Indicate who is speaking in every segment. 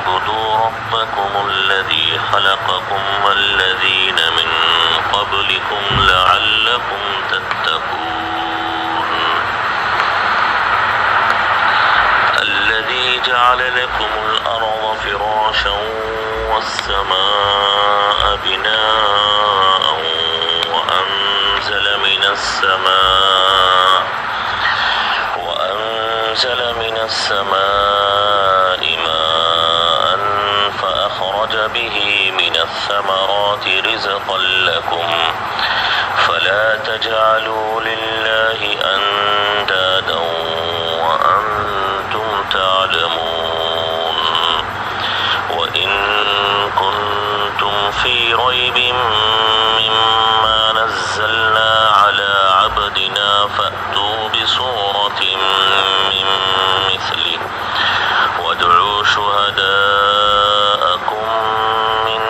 Speaker 1: اعبدوا ربكم الذي خلقكم والذين من قبلكم لعلكم تتقون الذي جعل لكم الأرض فراشا والسماء بناء وأنزل من السماء ماء فأخرج به من الثمرات رزقا لكم فلا تجعلوا لله أندادا وأنتم تعلمون وإن كنتم في ريب مما نزلنا على عبدنا فأتوا بسورة من مثله وادعوا شهداءكم من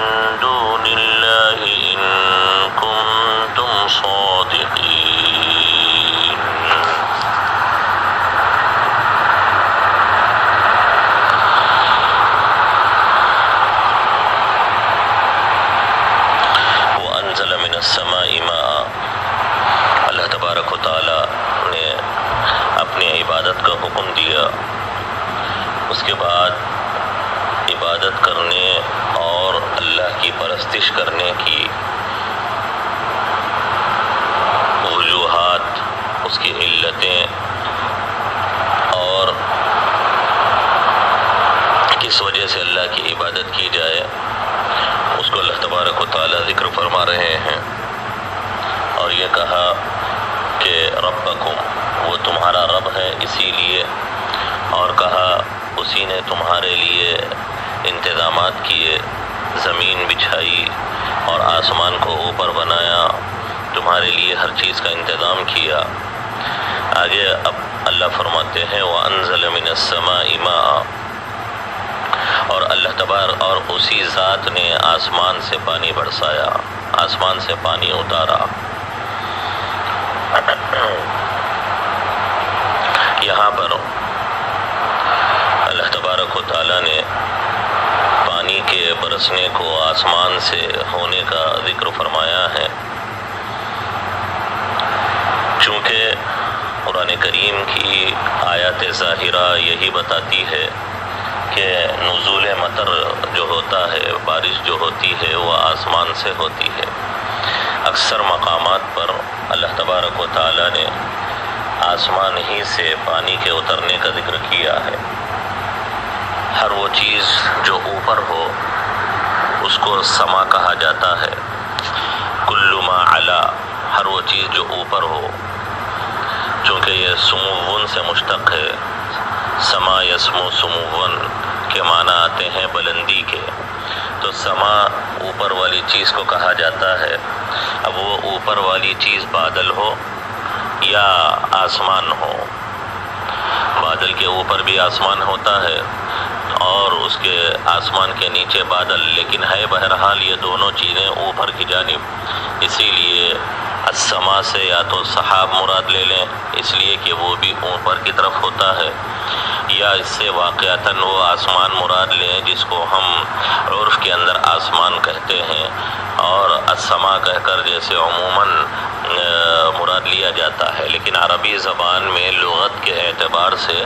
Speaker 1: دون الله إن كنتم صادقين وأنزل من السماء ماء اللہ تبارک و تعالی نے اپنی عبادت کا حکم دیا، اس کے بعد عبادت کرنے اور اللہ کی پرستش کرنے کی وجوہات، اس کی علتیں اور کس وجہ سے اللہ کی عبادت کی جائے، اس کو اللہ تبارک و تعالی ذکر فرما رہے ہیں۔ اور یہ کہا کہ ربکم، وہ تمہارا رب ہے اسی لیے، اور کہا اسی نے تمہارے لیے انتظامات کیے، زمین بچھائی اور آسمان کو اوپر بنایا، تمہارے لیے ہر چیز کا انتظام کیا۔ آگے اب اللہ فرماتے ہیں وَأَنزَلَ مِنَ السَّمَاءِ مَاءً، اور اللہ تبارک اور اسی ذات نے آسمان سے پانی برسایا، آسمان سے پانی اتارا۔ یہاں پر اللہ تبارک و تعالیٰ نے پانی کے برسنے کو آسمان سے ہونے کا ذکر فرمایا ہے، چونکہ قرآن کریم کی آیات ظاہرہ یہی بتاتی ہے کہ نزول مطر جو ہوتا ہے، بارش جو ہوتی ہے، وہ آسمان سے ہوتی ہے۔ اکثر مقامات پر اللہ تبارک و تعالیٰ نے آسمان ہی سے پانی کے اترنے کا ذکر کیا ہے۔ ہر وہ چیز جو اوپر ہو اس کو سما کہا جاتا ہے، کل ما علا، ہر وہ چیز جو اوپر ہو، چونکہ یہ سموون سے مشتق ہے، سما یسمو سموون کے معنی آتے ہیں بلندی کے، تو سما اوپر والی چیز کو کہا جاتا ہے۔ اب وہ اوپر والی چیز بادل ہو یا آسمان ہو، بادل کے اوپر بھی آسمان ہوتا ہے اور اس کے آسمان کے نیچے بادل، لیکن ہے بہرحال یہ دونوں چیزیں اوپر کی جانب، اسی لیے السما سے یا تو سحاب مراد لے لیں اس لیے کہ وہ بھی اوپر کی طرف ہوتا ہے، یا اس سے واقعتاً وہ آسمان مراد لیں جس کو ہم عرف کے اندر آسمان کہتے ہیں، اور السما کہہ کر جیسے عموماً مراد لیا جاتا ہے، لیکن عربی زبان میں لغت کے اعتبار سے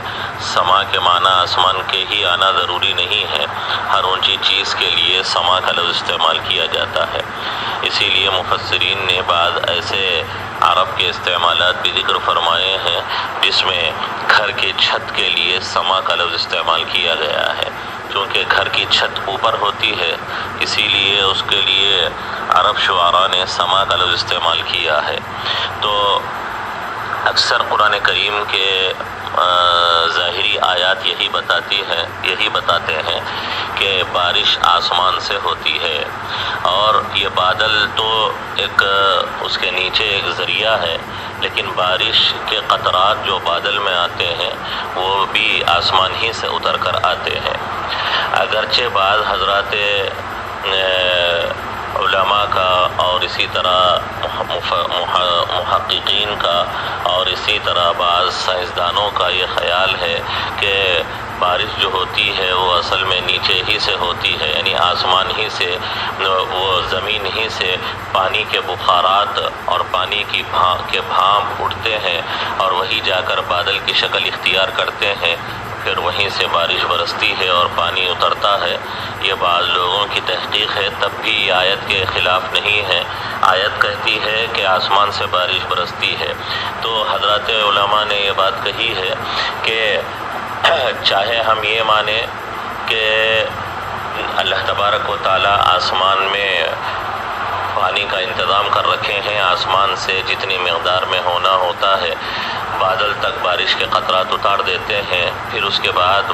Speaker 1: سما کے معنی آسمان کے ہی آنا ضروری نہیں ہے، ہر اونچی چیز کے لیے سما کا لفظ استعمال کیا جاتا ہے۔ اسی لیے مفسرین نے بعض ایسے عرب کے استعمالات بھی ذکر فرمائے ہیں جس میں گھر کی چھت کے لیے سما کا لفظ استعمال کیا گیا ہے، کیونکہ گھر کی چھت اوپر ہوتی ہے، اسی لیے اس کے لیے عرب شعراء نے سما کا لفظ استعمال کیا ہے۔ تو اکثر قرآن کریم کے ظاہری آیات یہی بتاتے ہیں کہ بارش آسمان سے ہوتی ہے، اور یہ بادل تو ایک اس کے نیچے ایک ذریعہ ہے، لیکن بارش کے قطرات جو بادل میں آتے ہیں وہ بھی آسمان ہی سے اتر کر آتے ہیں۔ اگرچہ بعض حضرات علماء کا اور اسی طرح محققین کا اور اسی طرح بعض سائنسدانوں کا یہ خیال ہے کہ بارش جو ہوتی ہے وہ اصل میں نیچے ہی سے ہوتی ہے، یعنی آسمان ہی سے، وہ زمین ہی سے پانی کے بخارات اور پانی کے بھاپ اٹھتے ہیں اور وہی جا کر بادل کی شکل اختیار کرتے ہیں، پھر وہیں سے بارش برستی ہے اور پانی اترتا ہے۔ یہ بعض لوگوں کی تحقیق ہے، تب بھی یہ آیت کے خلاف نہیں ہے۔ آیت کہتی ہے کہ آسمان سے بارش برستی ہے، تو حضرات علماء نے یہ بات کہی ہے کہ چاہے ہم یہ مانیں کہ اللہ تبارک و تعالی آسمان میں پانی کا انتظام کر رکھے ہیں، آسمان سے جتنی مقدار میں ہونا ہوتا ہے بادل تک بارش کے قطرات اتار دیتے ہیں، پھر اس کے بعد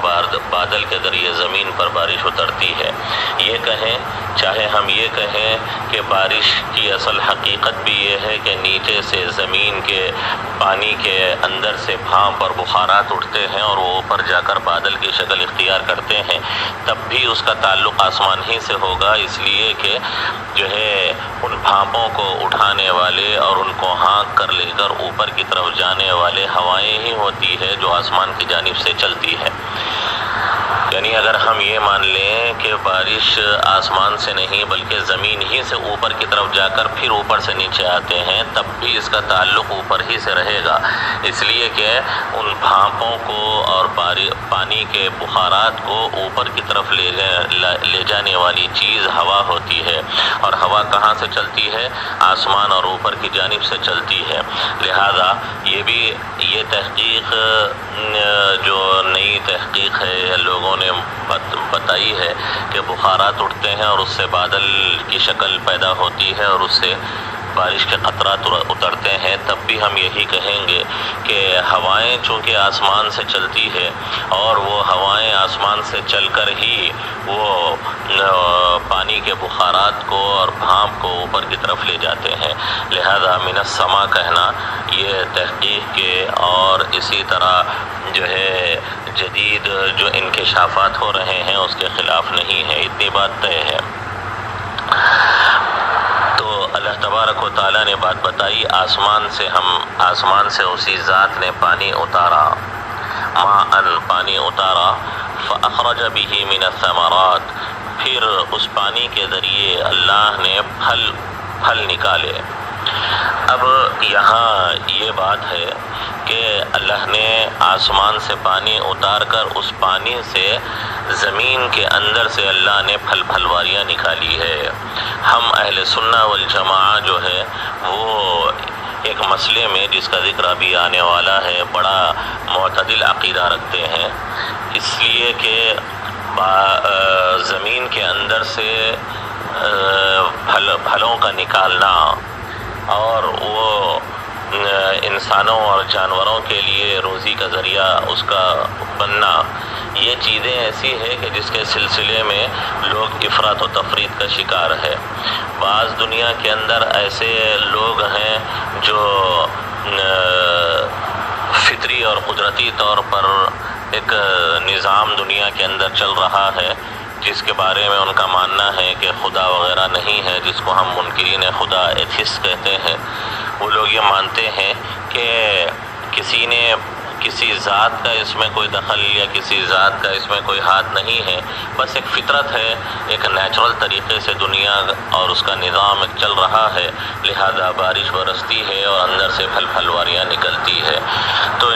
Speaker 1: بادل کے ذریعے زمین پر بارش اترتی ہے۔ یہ کہیں، چاہے ہم یہ کہیں کہ بارش کی اصل حقیقت بھی یہ ہے کہ نیچے سے زمین کے پانی کے اندر سے بھاپ اور بخارات اٹھتے ہیں اور وہ اوپر جا کر بادل کی شکل اختیار کرتے ہیں، تب بھی اس کا تعلق آسمان ہی سے ہوگا، اس لیے کہ جو ہے ان بھاپوں کو اٹھانے والے اور ان کو ہانک کر لے کر اوپر کی طرف جانے والے ہوائیں ہی ہوتی ہے جو آسمان کی جانب سے چلتی ہے۔ یعنی اگر ہم یہ مان لیں کہ بارش آسمان سے نہیں بلکہ زمین ہی سے اوپر کی طرف جا کر پھر اوپر سے نیچے آتے ہیں، تب بھی اس کا تعلق اوپر ہی سے رہے گا، اس لیے کہ ان بھاپوں کو اور پانی کے بخارات کو اوپر کی طرف لے جانے والی چیز ہوا ہوتی ہے، اور ہوا کہاں سے چلتی ہے؟ آسمان اور اوپر کی جانب سے چلتی ہے۔ لہذا یہ تحقیق جو نئی تحقیق ہے لوگوں نے بتائی ہے کہ بخارات اٹھتے ہیں اور اس سے بادل کی شکل پیدا ہوتی ہے اور اس سے بارش کے قطرات اترتے ہیں، تب بھی ہم یہی کہیں گے کہ ہوائیں چونکہ آسمان سے چلتی ہے اور وہ ہوائیں آسمان سے چل کر ہی وہ پانی کے بخارات کو اور بھاپ کو اوپر کی طرف لے جاتے ہیں۔ لہذا من السما کہنا یہ تحقیق کے اور اسی طرح جو ہے جدید جو انکشافات ہو رہے ہیں اس کے خلاف نہیں ہے، اتنی بات طے ہے۔ تو اللہ تبارک و تعالیٰ نے بات بتائی، آسمان سے اسی ذات نے پانی اتارا، پانی اتارا، فأخرج به من الثمرات، پھر اس پانی کے ذریعے اللہ نے پھل نکالے۔ اب یہاں یہ بات ہے کہ اللہ نے آسمان سے پانی اتار کر اس پانی سے زمین کے اندر سے اللہ نے پھلواریاں نکالی ہے۔ ہم اہل سنہ والجماعہ جو ہے وہ ایک مسئلے میں جس کا ذکر ابھی آنے والا ہے بڑا معتدل عقیدہ رکھتے ہیں، اس لیے کہ زمین کے اندر سے پھلوں کا نکالنا اور وہ انسانوں اور جانوروں کے لیے روزی کا ذریعہ اس کا بننا، یہ چیزیں ایسی ہے کہ جس کے سلسلے میں لوگ افراط و تفریط کا شکار ہے۔ بعض دنیا کے اندر ایسے لوگ ہیں جو فطری اور قدرتی طور پر ایک نظام دنیا کے اندر چل رہا ہے جس کے بارے میں ان کا ماننا ہے کہ خدا وغیرہ نہیں ہے، جس کو ہم منکرین خدا ایتھسٹ کہتے ہیں۔ وہ لوگ یہ مانتے ہیں کہ کسی ذات کا اس میں کوئی دخل یا کسی ذات کا اس میں کوئی ہاتھ نہیں ہے، بس ایک فطرت ہے، ایک نیچرل طریقے سے دنیا اور اس کا نظام ایک چل رہا ہے، لہذا بارش برستی ہے اور اندر سے پھلواریاں نکلتی ہے۔ تو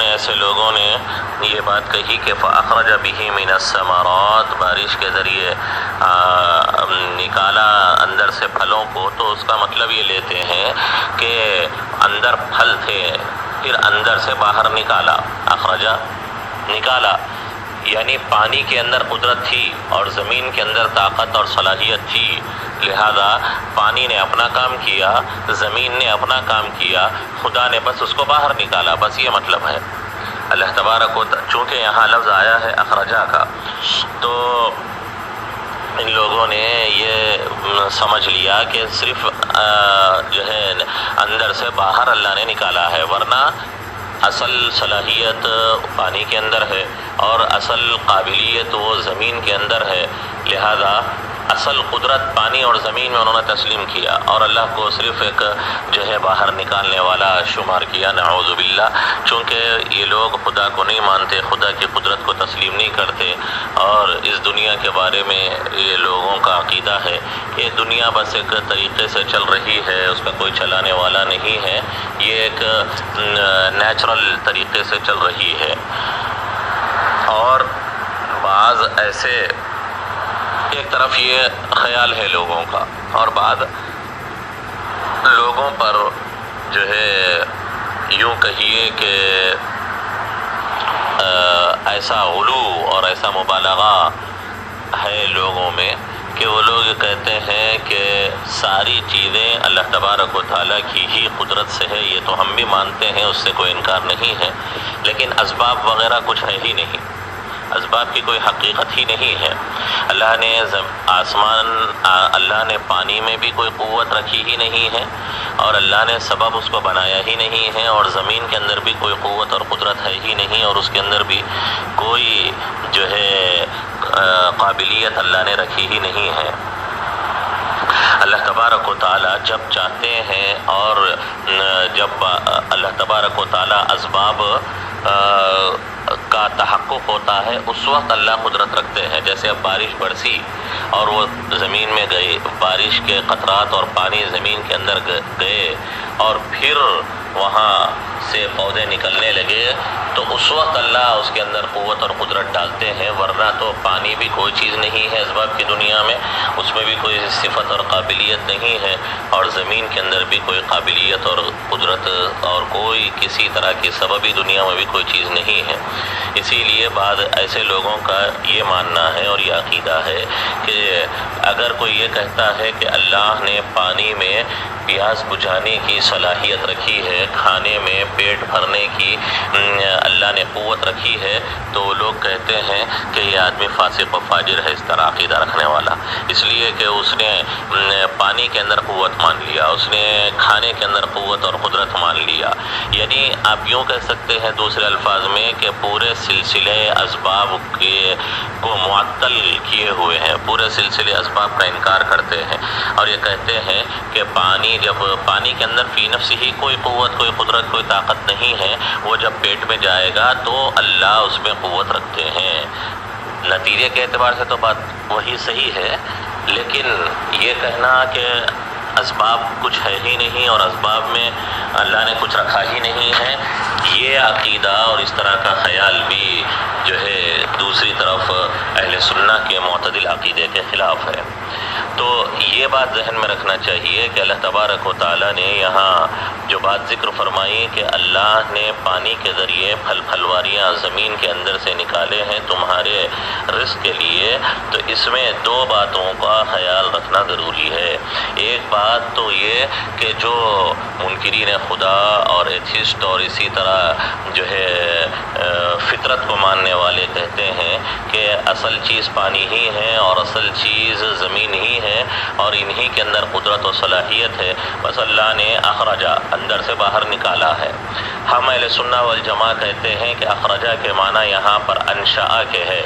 Speaker 1: ایسے لوگوں نے یہ بات کہی کہ فأخرج به من الثمرات، بارش کے ذریعے نکالا اندر سے پھلوں کو، تو اس کا مطلب یہ لیتے ہیں کہ اندر پھل تھے پھر اندر سے باہر نکالا، اخرجا نکالا، یعنی پانی کے اندر قدرت تھی اور زمین کے اندر طاقت اور صلاحیت تھی، لہذا پانی نے اپنا کام کیا، زمین نے اپنا کام کیا، خدا نے بس اس کو باہر نکالا، بس یہ مطلب ہے۔ اللہ تبارک و تعالیٰ چونکہ یہاں لفظ آیا ہے اخرجا کا، تو ان لوگوں نے یہ سمجھ لیا کہ صرف جو ہے اندر سے باہر اللہ نے نکالا ہے، ورنہ اصل صلاحیت پانی کے اندر ہے اور اصل قابلیت وہ زمین کے اندر ہے، لہذا اصل قدرت پانی اور زمین میں انہوں نے تسلیم کیا اور اللہ کو صرف ایک جو ہے باہر نکالنے والا شمار کیا، نعوذ باللہ۔ چونکہ یہ لوگ خدا کو نہیں مانتے، خدا کی قدرت کو تسلیم نہیں کرتے، اور اس دنیا کے بارے میں یہ لوگوں کا عقیدہ ہے کہ دنیا بس ایک طریقے سے چل رہی ہے، اس کا کوئی چلانے والا نہیں ہے، یہ ایک نیچرل طریقے سے چل رہی ہے۔ اور بعض ایسے ایک طرف یہ خیال ہے لوگوں کا، اور بعض لوگوں پر جو ہے یوں کہیے کہ ایسا غلو اور ایسا مبالغہ ہے لوگوں میں کہ وہ لوگ کہتے ہیں کہ ساری چیزیں اللہ تبارک و تعالیٰ کی ہی قدرت سے ہے، یہ تو ہم بھی مانتے ہیں، اس سے کوئی انکار نہیں ہے، لیکن اسباب وغیرہ کچھ ہے ہی نہیں، اسباب کی کوئی حقیقت ہی نہیں ہے۔ اللہ نے اللہ نے پانی میں بھی کوئی قوت رکھی ہی نہیں ہے، اور اللہ نے سبب اس کو بنایا ہی نہیں ہے، اور زمین کے اندر بھی کوئی قوت اور قدرت ہے ہی نہیں، اور اس کے اندر بھی کوئی جو ہے قابلیت اللہ نے رکھی ہی نہیں ہے۔ اللہ تبارک و تعالیٰ جب چاہتے ہیں اور جب اللہ تبارک و تعالیٰ اسباب کا تحقق ہوتا ہے، اس وقت اللہ قدرت رکھتے ہیں۔ جیسے اب بارش برسی اور وہ زمین میں گئی، بارش کے قطرات اور پانی زمین کے اندر گئے اور پھر وہاں سے پودے نکلنے لگے، تو اس وقت اللہ اس کے اندر قوت اور قدرت ڈالتے ہیں، ورنہ تو پانی بھی کوئی چیز نہیں ہے اسباب کی دنیا میں، اس میں بھی کوئی صفت اور قابلیت نہیں ہے، اور زمین کے اندر بھی کوئی قابلیت اور قدرت اور کوئی کسی طرح کی سببی دنیا میں بھی کوئی چیز نہیں ہے۔ اسی لیے بعض ایسے لوگوں کا یہ ماننا ہے اور یہ عقیدہ ہے کہ اگر کوئی یہ کہتا ہے کہ اللہ نے پانی میں پیاس بجھانے کی صلاحیت رکھی ہے، کھانے میں پیٹ بھرنے کی اللہ نے قوت رکھی ہے، تو وہ لوگ کہتے ہیں کہ یہ آدمی فاسق و فاجر ہے، اس طرح عقیدہ رکھنے والا، اس لیے کہ اس نے پانی کے اندر قوت مان لیا، اس نے کھانے کے اندر قوت اور قدرت مان لیا۔ یعنی آپ یوں کہہ سکتے ہیں دوسرے الفاظ میں کہ پورے سلسلے اسباب کو معطل کیے ہوئے ہیں، پورے سلسلے اسباب کا انکار کرتے ہیں، اور یہ کہتے ہیں کہ جب پانی کے اندر فی نفس ہی کوئی قوت، کوئی قدرت، کوئی طاقت نہیں ہے، وہ جب پیٹ میں جائے گا تو اللہ اس میں قوت رکھتے ہیں۔ نتیجے کے اعتبار سے تو بات وہی صحیح ہے، لیکن یہ کہنا کہ اسباب کچھ ہے ہی نہیں اور اسباب میں اللہ نے کچھ رکھا ہی نہیں ہے، یہ عقیدہ اور اس طرح کا خیال بھی جو ہے دوسری طرف اہل سنہ کے معتدل عقیدے کے خلاف ہے۔ تو یہ بات ذہن میں رکھنا چاہیے کہ اللہ تبارک و تعالیٰ نے یہاں جو بات ذکر فرمائی کہ اللہ نے پانی کے ذریعے پھلواریاں زمین کے اندر سے نکالے ہیں تمہارے رزق کے لیے، تو اس میں دو باتوں کا خیال رکھنا ضروری ہے۔ ایک بات تو یہ کہ جو منکرین خدا اور ایتھسٹ اور اسی طرح جو ہے فطرت کو ماننے والے کہتے ہیں کہ اصل چیز پانی ہی ہے اور اصل چیز زمین ہی ہے اور انہی کے اندر قدرت و صلاحیت ہے، بس اللہ نے اخرجہ اندر سے باہر نکالا ہے۔ ہم اہل سنہ والجماعہ کہتے ہیں کہ اخرجہ کے معنی یہاں پر انشاء کے ہے،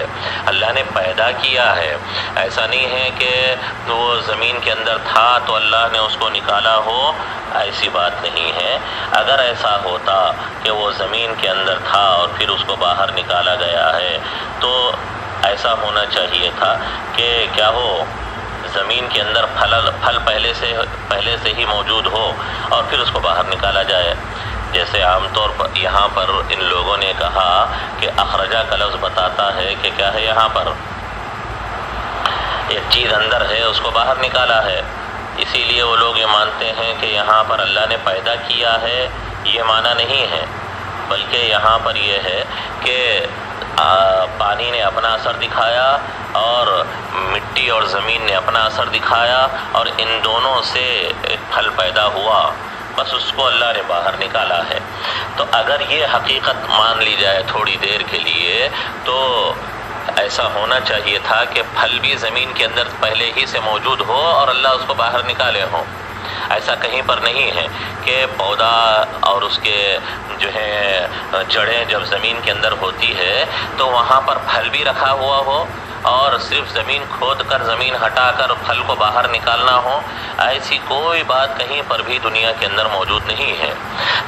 Speaker 1: اللہ نے پیدا کیا ہے، ایسا نہیں ہے کہ وہ زمین کے اندر تھا تو اللہ نے اس کو نکالا ہو، ایسی بات نہیں ہے۔ اگر ایسا ہوتا کہ وہ زمین کے اندر تھا اور پھر اس کو باہر نکالا گیا ہے تو ایسا ہونا چاہیے تھا کہ کیا ہو، زمین کے اندر پھل پہلے سے ہی موجود ہو اور پھر اس کو باہر نکالا جائے۔ جیسے عام طور پر یہاں پر ان لوگوں نے کہا کہ اخرجہ کا لفظ بتاتا ہے کہ کیا ہے، یہاں پر ایک چیز اندر ہے اس کو باہر نکالا ہے، اسی لیے وہ لوگ یہ مانتے ہیں کہ یہاں پر اللہ نے پیدا کیا ہے، یہ معنی نہیں ہے، بلکہ یہاں پر یہ ہے کہ پانی نے اپنا اثر دکھایا اور مٹی اور زمین نے اپنا اثر دکھایا اور ان دونوں سے ایک پھل پیدا ہوا، بس اس کو اللہ نے باہر نکالا ہے۔ تو اگر یہ حقیقت مان لی جائے تھوڑی دیر کے لیے تو ایسا ہونا چاہیے تھا کہ پھل بھی زمین کے اندر پہلے ہی سے موجود ہو اور اللہ اس کو باہر نکالے ہوں۔ ایسا کہیں پر نہیں ہے کہ پودا اور اس کے جو ہے جڑیں جب زمین کے اندر ہوتی ہے تو وہاں پر پھل بھی رکھا ہوا ہو اور صرف زمین کھود کر زمین ہٹا کر پھل کو باہر نکالنا ہو، ایسی کوئی بات کہیں پر بھی دنیا کے اندر موجود نہیں ہے۔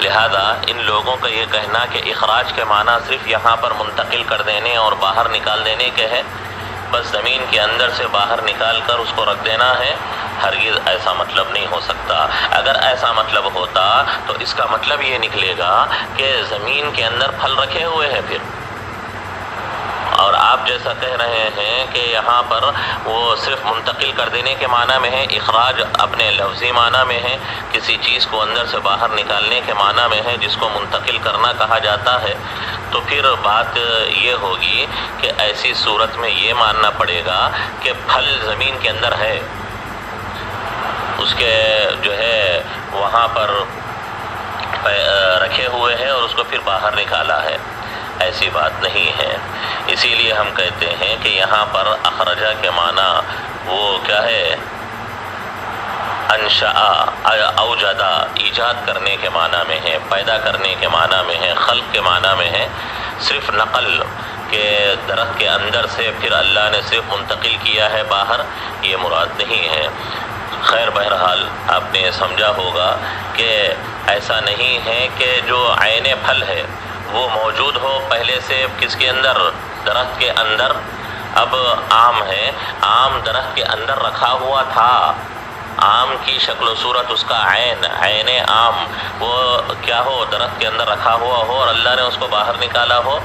Speaker 1: لہذا ان لوگوں کا یہ کہنا کہ اخراج کے معنی صرف یہاں پر منتقل کر دینے اور باہر نکال دینے کے ہے، بس زمین کے اندر سے باہر نکال کر اس کو رکھ دینا ہے، ہرگز ایسا مطلب نہیں ہو سکتا۔ اگر ایسا مطلب ہوتا تو اس کا مطلب یہ نکلے گا کہ زمین کے اندر پھل رکھے ہوئے ہیں پھر، اور آپ جیسا کہہ رہے ہیں کہ یہاں پر وہ صرف منتقل کر دینے کے معنی میں ہے، اخراج اپنے لفظی معنی میں ہے، کسی چیز کو اندر سے باہر نکالنے کے معنی میں ہے جس کو منتقل کرنا کہا جاتا ہے، تو پھر بات یہ ہوگی کہ ایسی صورت میں یہ ماننا پڑے گا کہ پھل زمین کے اندر ہے، اس کے جو ہے وہاں پر رکھے ہوئے ہیں اور اس کو پھر باہر نکالا ہے، ایسی بات نہیں ہے۔ اسی لیے ہم کہتے ہیں کہ یہاں پر اخرجہ کے معنی وہ کیا ہے، انشاء، اوجدہ، ایجاد کرنے کے معنی میں ہے، پیدا کرنے کے معنی میں ہے، خلق کے معنی میں ہے، صرف نقل کہ درخت کے اندر سے پھر اللہ نے صرف منتقل کیا ہے باہر، یہ مراد نہیں ہے۔ خیر بہرحال آپ نے سمجھا ہوگا کہ ایسا نہیں ہے کہ جو عین پھل ہے وہ موجود ہو پہلے سے کس کے اندر، درخت کے اندر۔ اب آم ہے، آم درخت کے اندر رکھا ہوا تھا، آم کی شکل و صورت اس کا عین آم وہ کیا ہو، درخت کے اندر رکھا ہوا ہو اور اللہ نے اس کو باہر نکالا ہو،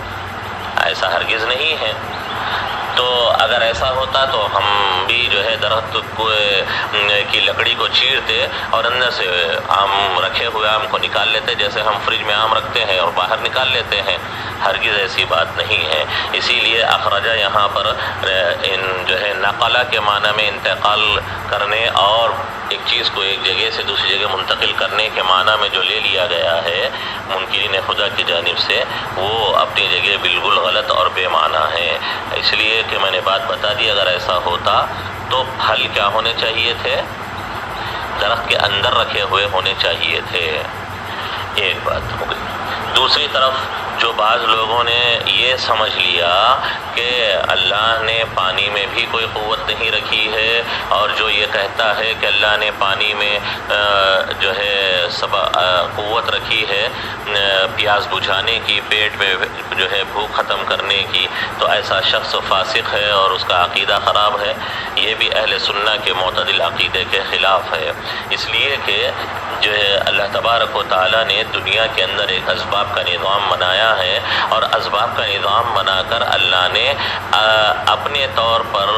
Speaker 1: ایسا ہرگز نہیں ہے۔ تو اگر ایسا ہوتا تو ہم بھی جو ہے درخت کی لکڑی کو چیرتے اور اندر سے آم رکھے ہوئے آم کو نکال لیتے، جیسے ہم فریج میں آم رکھتے ہیں اور باہر نکال لیتے ہیں، ہرگز ایسی بات نہیں ہے۔ اسی لیے اخرجہ یہاں پر جو ہے نقلہ کے معنی میں انتقال کرنے اور ایک چیز کو ایک جگہ سے دوسری جگہ منتقل کرنے کے معنی میں جو لے لیا گیا ہے منکرین خدا کی جانب سے، وہ اپنی جگہ بالکل غلط اور بے معنی ہے۔ اس لیے کہ میں نے بات بتا دی، اگر ایسا ہوتا تو پھل کیا ہونے چاہیے تھے، درخت کے اندر رکھے ہوئے ہونے چاہیے تھے۔ ایک بات ہو گئی۔ دوسری طرف جو بعض لوگوں نے یہ سمجھ لیا کہ اللہ نے پانی میں بھی کوئی قوت نہیں رکھی ہے، اور جو یہ کہتا ہے کہ اللہ نے پانی میں جو ہے قوت رکھی ہے پیاس بجھانے کی، پیٹ میں جو ہے بھوک ختم کرنے کی، تو ایسا شخص فاسق ہے اور اس کا عقیدہ خراب ہے۔ یہ بھی اہل سنہ کے معتدل عقیدے کے خلاف ہے، اس لیے کہ جو ہے اللہ تبارک و تعالیٰ نے دنیا کے اندر ایک اسباب کا نظام بنایا ہے، اور اسباب کا نظام بنا کر اللہ نے اپنے طور پر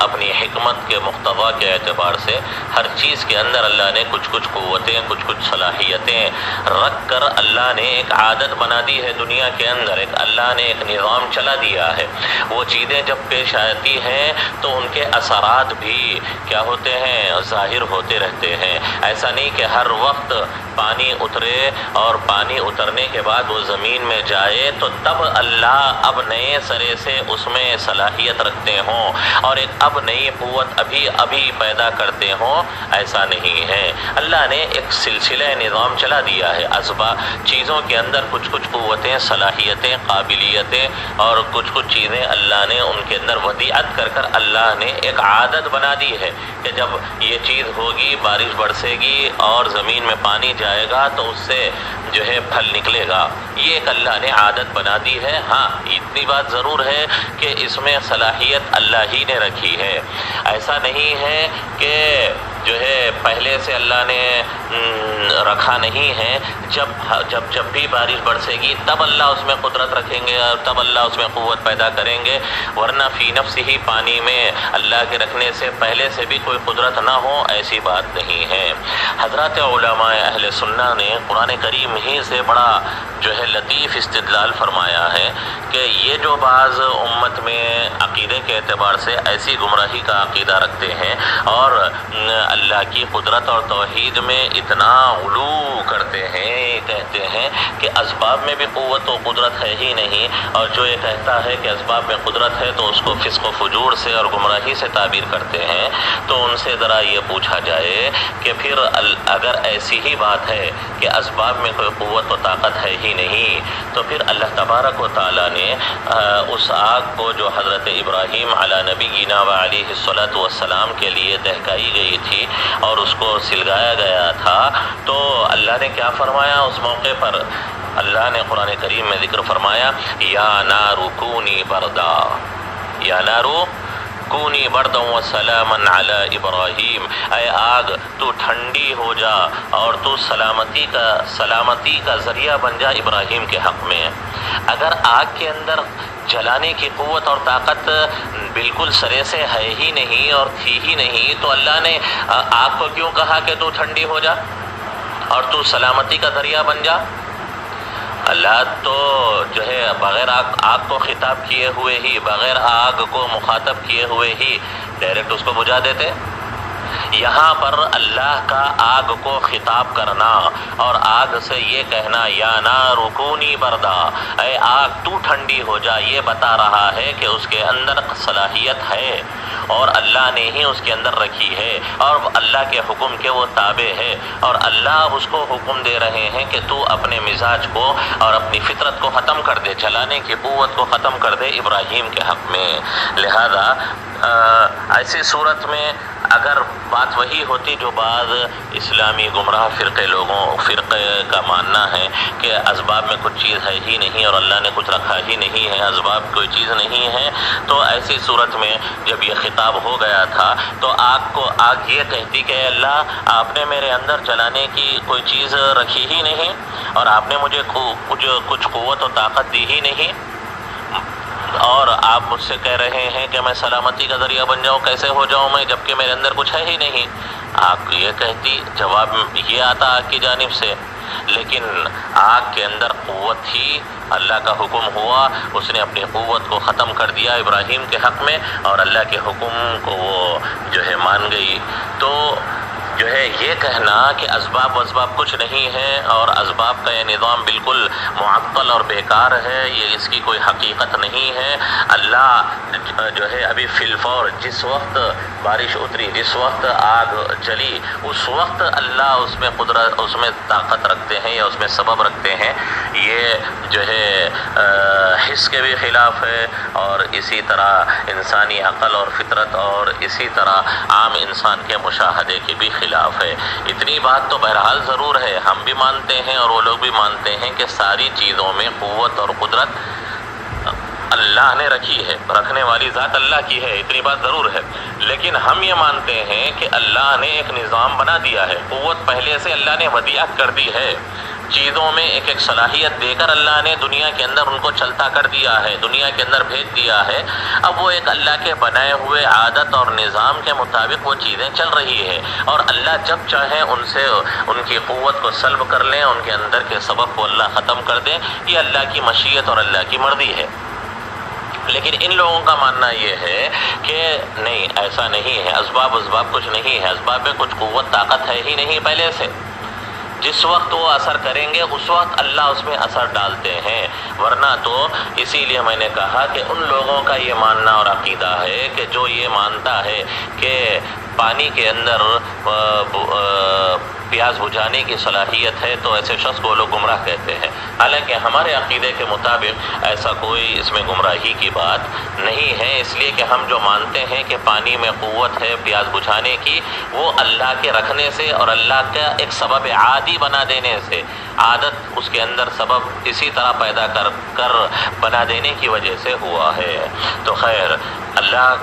Speaker 1: اپنی حکمت کے مقتضا کے اعتبار سے ہر چیز کے اندر اللہ نے کچھ کچھ قوتیں، کچھ کچھ صلاحیتیں رکھ کر اللہ نے ایک عادت بنا دی ہے دنیا کے اندر، ایک اللہ نے ایک نظام چلا دیا ہے۔ وہ چیزیں جب پیش آتی ہیں تو ان کے اثرات بھی کیا ہوتے ہیں، ظاہر ہوتے رہتے ہیں۔ ایسا نہیں کہ ہر وقت پانی اترے اور پانی اترنے کے بعد وہ زمین میں جائے تو تب اللہ اب نئے سرے سے اس میں صلاحیت رکھتے ہوں اور ایک اب نئی قوت ابھی پیدا کرتے ہوں، ایسا نہیں ہے۔ اللہ نے ایک سلسلہ نظام چلا دیا ہے، اسباب چیزوں کے اندر کچھ کچھ قوتیں، صلاحیتیں، قابلیتیں اور کچھ کچھ چیزیں اللہ نے ان کے اندر ودیعت کر کر اللہ نے ایک عادت بنا دی ہے کہ جب یہ چیز ہوگی، بارش برسے گی اور زمین میں پانی جائے گا تو اس سے جو ہے پھل نکلے گا، یہ ایک اللہ نے عادت بنا دی ہے۔ ہاں اتنی بات ضرور ہے کہ اس میں صلاحیت اللہ ہی نے رکھی ہے، ایسا نہیں ہے کہ جو ہے پہلے سے اللہ نے رکھا نہیں ہے۔ جب بھی بارش برسے گی تب اللہ اس میں قدرت رکھیں گے اور تب اللہ اس میں قوت پیدا کریں گے، ورنہ فی نفس ہی پانی میں اللہ کے رکھنے سے پہلے سے بھی کوئی قدرت نہ ہو، ایسی بات نہیں ہے۔ حضرات علماء اہل سنہ نے قرآن کریم ہی سے بڑا جو ہے لطیف استدلال فرمایا ہے کہ یہ جو بعض امت میں عقیدے کے اعتبار سے ایسی گمراہی کا عقیدہ رکھتے ہیں اور اللہ کی قدرت اور توحید میں اتنا غلو کرتے ہیں، کہتے ہیں کہ اسباب میں بھی قوت و قدرت ہے ہی نہیں، اور جو یہ کہتا ہے کہ اسباب میں قدرت ہے تو اس کو فسق و فجور سے اور گمراہی سے تعبیر کرتے ہیں۔ تو ان سے ذرا یہ پوچھا جائے کہ پھر اگر ایسی ہی بات ہے کہ اسباب میں کوئی قوت و طاقت ہے ہی نہیں، تو پھر اللہ تبارک و تعالیٰ نے اس آگ کو جو حضرت ابراہیم علی نبینا و علیہ الصلاۃ والسلام کے لیے دہکائی گئی تھی اور اس کو سلگایا گیا تھا، تو اللہ نے کیا فرمایا اس موقع پر؟ اللہ نے قرآن کریم میں ذکر فرمایا یا نار کونی بردا، یا نار کونی بردا وسلاما علی ابراہیم، اے آگ تو ٹھنڈی ہو جا اور تو سلامتی کا ذریعہ بن جا ابراہیم کے حق میں۔ اگر آگ کے اندر جلانے کی قوت اور طاقت بالکل سرے سے ہے ہی نہیں اور تھی ہی نہیں، تو اللہ نے آگ کو کیوں کہا کہ تو ٹھنڈی ہو جا اور تو سلامتی کا ذریعہ بن جا؟ اللہ تو جو ہے بغیر آگ کو خطاب کیے ہوئے ہی، بغیر آگ کو مخاطب کیے ہوئے ہی ڈائریکٹ اس کو بجھا دیتے۔ یہاں پر اللہ کا آگ کو خطاب کرنا اور آگ سے یہ کہنا یا نار کونی بردا، اے آگ تو ٹھنڈی ہو جا، یہ بتا رہا ہے کہ اس کے اندر صلاحیت ہے اور اللہ نے ہی اس کے اندر رکھی ہے اور اللہ کے حکم کے وہ تابع ہے، اور اللہ اس کو حکم دے رہے ہیں کہ تو اپنے مزاج کو اور اپنی فطرت کو ختم کر دے، چلانے کی قوت کو ختم کر دے ابراہیم کے حق میں۔ لہذا ایسی صورت میں اگر بات وہی ہوتی جو بعض اسلامی گمراہ فرقے کا ماننا ہے کہ اسباب میں کچھ چیز ہے ہی نہیں اور اللہ نے کچھ رکھا ہی نہیں ہے، اسباب کوئی چیز نہیں ہے، تو ایسی صورت میں جب یہ خطاب ہو گیا تھا تو آگ یہ کہتی کہ اللہ آپ نے میرے اندر جلانے کی کوئی چیز رکھی ہی نہیں اور آپ نے مجھے کچھ قوت و طاقت دی ہی نہیں، اور آپ مجھ سے کہہ رہے ہیں کہ میں سلامتی کا ذریعہ بن جاؤں، کیسے ہو جاؤں میں جبکہ میرے اندر کچھ ہے ہی نہیں؟ آگ یہ کہتی، جواب یہ آتا آگ کی جانب سے، لیکن آگ کے اندر قوت تھی، اللہ کا حکم ہوا، اس نے اپنی قوت کو ختم کر دیا ابراہیم کے حق میں اور اللہ کے حکم کو وہ جو ہے مان گئی۔ تو جو ہے یہ کہنا کہ اسباب کچھ نہیں ہے اور اسباب کا یہ نظام بالکل معطل اور بیکار ہے، یہ اس کی کوئی حقیقت نہیں ہے۔ اللہ جو ہے ابھی فی الفور جس وقت بارش اتری، جس وقت آگ جلی، اس وقت اللہ اس میں قدرت، اس میں طاقت رکھتے ہیں یا اس میں سبب رکھتے ہیں، یہ جو ہے حس کے بھی خلاف ہے اور اسی طرح انسانی عقل اور فطرت اور اسی طرح عام انسان کے مشاہدے کے بھی خلاف ہے۔ اتنی بات تو بہرحال ضرور ہے، ہم بھی مانتے ہیں اور وہ لوگ بھی مانتے ہیں کہ ساری چیزوں میں قوت اور قدرت اللہ نے رکھی ہے، رکھنے والی ذات اللہ کی ہے، اتنی بات ضرور ہے، لیکن ہم یہ مانتے ہیں کہ اللہ نے ایک نظام بنا دیا ہے، قوت پہلے سے اللہ نے ودیعت کر دی ہے، چیزوں میں ایک ایک صلاحیت دے کر اللہ نے دنیا کے اندر ان کو چلتا کر دیا ہے، دنیا کے اندر بھیج دیا ہے۔ اب وہ ایک اللہ کے بنائے ہوئے عادت اور نظام کے مطابق وہ چیزیں چل رہی ہے، اور اللہ جب چاہیں ان سے ان کی قوت کو سلب کر لیں، ان کے اندر کے سبب کو اللہ ختم کر دیں، یہ اللہ کی مشیت اور اللہ کی مرضی ہے۔ لیکن ان لوگوں کا ماننا یہ ہے کہ نہیں، ایسا نہیں ہے، اسباب کچھ نہیں ہے، اسباب میں کچھ قوت طاقت ہے ہی نہیں پہلے سے، جس وقت وہ اثر کریں گے اس وقت اللہ اس میں اثر ڈالتے ہیں، ورنہ تو اسی لیے میں نے کہا کہ ان لوگوں کا یہ ماننا اور عقیدہ ہے کہ جو یہ مانتا ہے کہ پانی کے اندر پیاس بجھانے کی صلاحیت ہے تو ایسے شخص کو لوگ گمراہ کہتے ہیں، حالانکہ ہمارے عقیدے کے مطابق ایسا کوئی اس میں گمراہی کی بات نہیں ہے، اس لیے کہ ہم جو مانتے ہیں کہ پانی میں قوت ہے پیاس بجھانے کی، وہ اللہ کے رکھنے سے اور اللہ کا ایک سبب عادی بنا دینے سے، عادت اس کے اندر سبب اسی طرح پیدا کر بنا دینے کی وجہ سے ہوا ہے۔ تو خیر، اللہ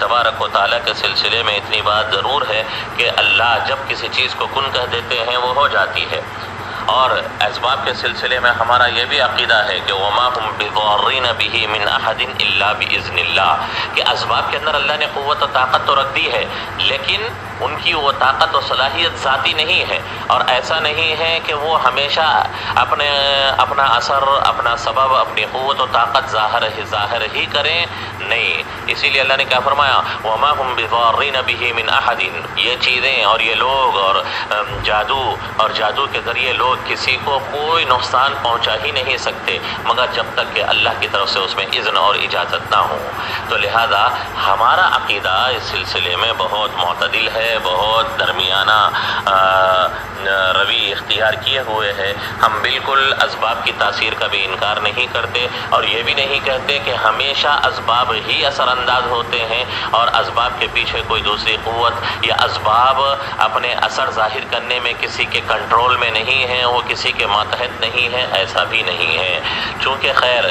Speaker 1: تبارک و تعالیٰ کے سلسلے میں اتنی بات ضرور ہے کہ اللہ جب کسی چیز کو کن کہہ دیتے ہیں وہ ہو جاتی ہے، اور اسباب کے سلسلے میں ہمارا یہ بھی عقیدہ ہے کہ وما هم بضارین به من احد الا باذن اللہ، کہ اسباب کے اندر اللہ نے قوت و طاقت تو رکھ دی ہے، لیکن ان کی وہ طاقت و صلاحیت ذاتی نہیں ہے، اور ایسا نہیں ہے کہ وہ ہمیشہ اپنا اثر، اپنا سبب، اپنی قوت و طاقت ظاہر ہی کریں، نہیں. اسی لیے اللہ نے کیا فرمایا، وما هم بضارین به من احد. یہ چیزیں اور یہ لوگ اور جادو کے ذریعے لوگ کسی کو کوئی نقصان پہنچا ہی نہیں سکتے مگر جب تک کہ اللہ کی طرف سے اس میں اذن اور اجازت نہ ہو. تو لہذا ہمارا عقیدہ اس سلسلے میں بہت معتدل ہے، بہت درمیانہ روی اختیار کیے ہوئے ہے. ہم بالکل اسباب کی تاثیر کا بھی انکار نہیں کرتے اور یہ بھی نہیں کہتے کہ ہمیشہ اسباب ہی اثر انداز ہوتے ہیں اور اسباب کے پیچھے کوئی دوسری قوت یا اسباب اپنے اثر ظاہر کرنے میں کسی کے کنٹرول میں نہیں ہیں، وہ کسی کے ماتحت نہیں ہیں. ایسا بھی نہیں ہے. چونکہ خیر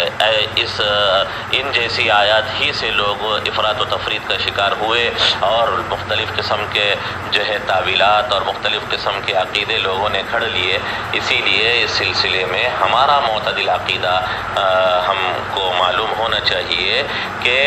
Speaker 1: ان جیسی آیات ہی سے لوگ افراط و تفرید کا شکار ہوئے اور مختلف قسم کے جو ہے تعویلات اور مختلف قسم کے عقیدے لوگوں نے گھڑ لیے. اسی لیے اس سلسلے میں ہمارا معتدل عقیدہ ہم کو معلوم ہونا چاہیے کہ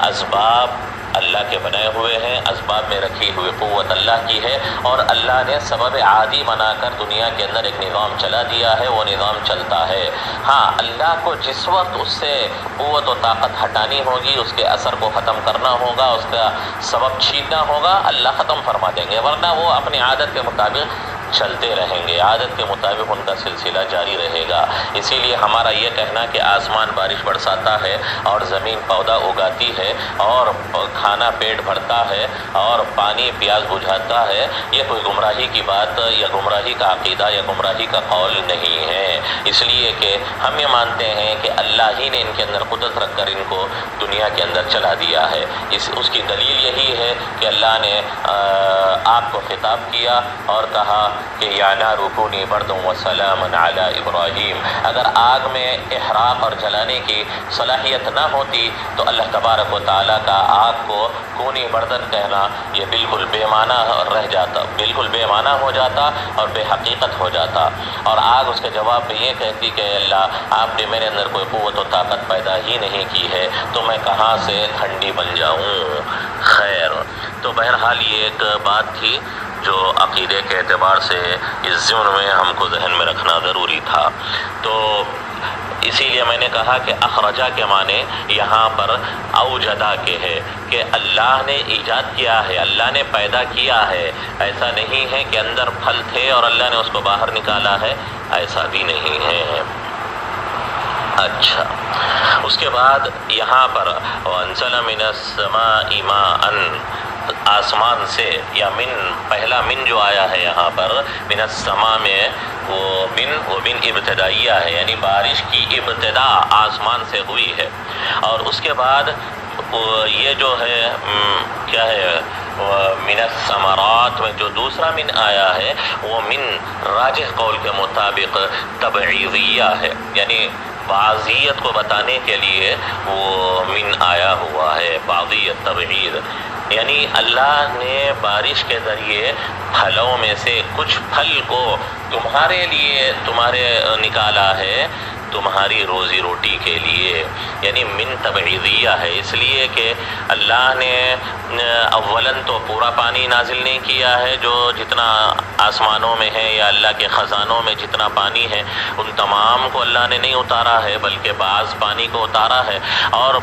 Speaker 1: اسباب اللہ کے بنائے ہوئے ہیں، اسباب میں رکھی ہوئی قوت اللہ کی ہے اور اللہ نے سبب عادی بنا کر دنیا کے اندر ایک نظام چلا دیا ہے، وہ نظام چلتا ہے. ہاں، اللہ کو جس وقت اس سے قوت و طاقت ہٹانی ہوگی، اس کے اثر کو ختم کرنا ہوگا، اس کا سبب چھیننا ہوگا، اللہ ختم فرما دیں گے، ورنہ وہ اپنی عادت کے مطابق چلتے رہیں گے، عادت کے مطابق ان کا سلسلہ جاری رہے گا. اسی لیے ہمارا یہ کہنا کہ آسمان بارش برساتا ہے اور زمین پودا اگاتی ہے اور کھانا پیٹ بھرتا ہے اور پانی پیاس بجھاتا ہے، یہ کوئی گمراہی کی بات یا گمراہی کا عقیدہ یا گمراہی کا قول نہیں ہے. اس لیے کہ ہم یہ مانتے ہیں کہ اللہ ہی نے ان کے اندر قدرت رکھ کر ان کو دنیا کے اندر چلا دیا ہے. اس کی دلیل یہی ہے کہ اللہ نے آگ کو خطاب کیا اور کہا کہ یا نار کونی بردا وسلاما علی ابراہیم. اگر آگ میں احراق اور جلانے کی صلاحیت نہ ہوتی تو اللہ تبارک و تعالیٰ کا آگ کو کونی بردن کہنا یہ بالکل بے معنی رہ جاتا، بالکل بے معنی ہو جاتا اور بے حقیقت ہو جاتا. اور آگ اس کے جواب میں یہ کہتی کہ اللہ آپ نے میرے اندر کوئی قوت و طاقت پیدا ہی نہیں کی ہے تو میں کہاں سے ٹھنڈی بن جاؤں. خیر، تو بہرحال یہ ایک بات تھی جو عقیدے کے اعتبار سے اس ضمن میں ہم کو ذہن میں رکھنا ضروری تھا. تو اسی لیے میں نے کہا کہ اخرجہ کے معنی یہاں پر اوجدہ کے ہے کہ اللہ نے ایجاد کیا ہے، اللہ نے پیدا کیا ہے. ایسا نہیں ہے کہ اندر پھل تھے اور اللہ نے اس کو باہر نکالا ہے، ایسا بھی نہیں ہے. اچھا، اس کے بعد یہاں پر وَأَنزَلَ مِنَ السَّمَاءِ مَاءً، آسمان سے یا من، پہلا من جو آیا ہے یہاں پر من السماء میں، وہ من ابتدائیہ ہے، یعنی بارش کی ابتدا آسمان سے ہوئی ہے. اور اس کے بعد یہ جو ہے کیا ہے، من الثمرات میں جو دوسرا من آیا ہے وہ من راجح قول کے مطابق تبعیضیہ ہے، یعنی بعضیت کو بتانے کے لیے وہ من آیا ہوا ہے، بعضیت تبعیض. یعنی اللہ نے بارش کے ذریعے پھلوں میں سے کچھ پھل کو تمہارے لیے نکالا ہے، تمہاری روزی روٹی کے لیے. یعنی من تبعیضیہ ہے، اس لیے کہ اللہ نے اولاً تو پورا پانی نازل نہیں کیا ہے، جو جتنا آسمانوں میں ہے یا اللہ کے خزانوں میں جتنا پانی ہے ان تمام کو اللہ نے نہیں اتارا ہے، بلکہ بعض پانی کو اتارا ہے. اور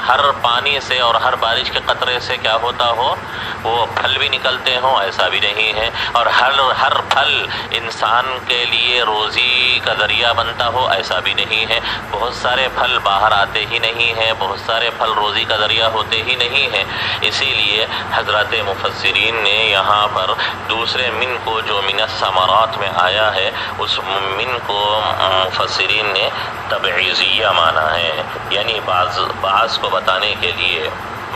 Speaker 1: ہر پانی سے اور ہر بارش کے قطرے سے کیا ہوتا ہو، وہ پھل بھی نکلتے ہوں، ایسا بھی نہیں ہے. اور ہر پھل انسان کے لیے روزی کا ذریعہ بنتا ہو، ایسا بھی نہیں ہے. بہت سارے پھل باہر آتے ہی نہیں ہیں، بہت سارے پھل روزی کا ذریعہ ہوتے ہی نہیں ہیں. اسی لیے حضرات مفسرین نے یہاں پر دوسرے من کو جو من الثمرات میں آیا ہے، اس من کو مفسرین نے تبعیضیہ مانا ہے، یعنی بعض کو بتانے کے لیے،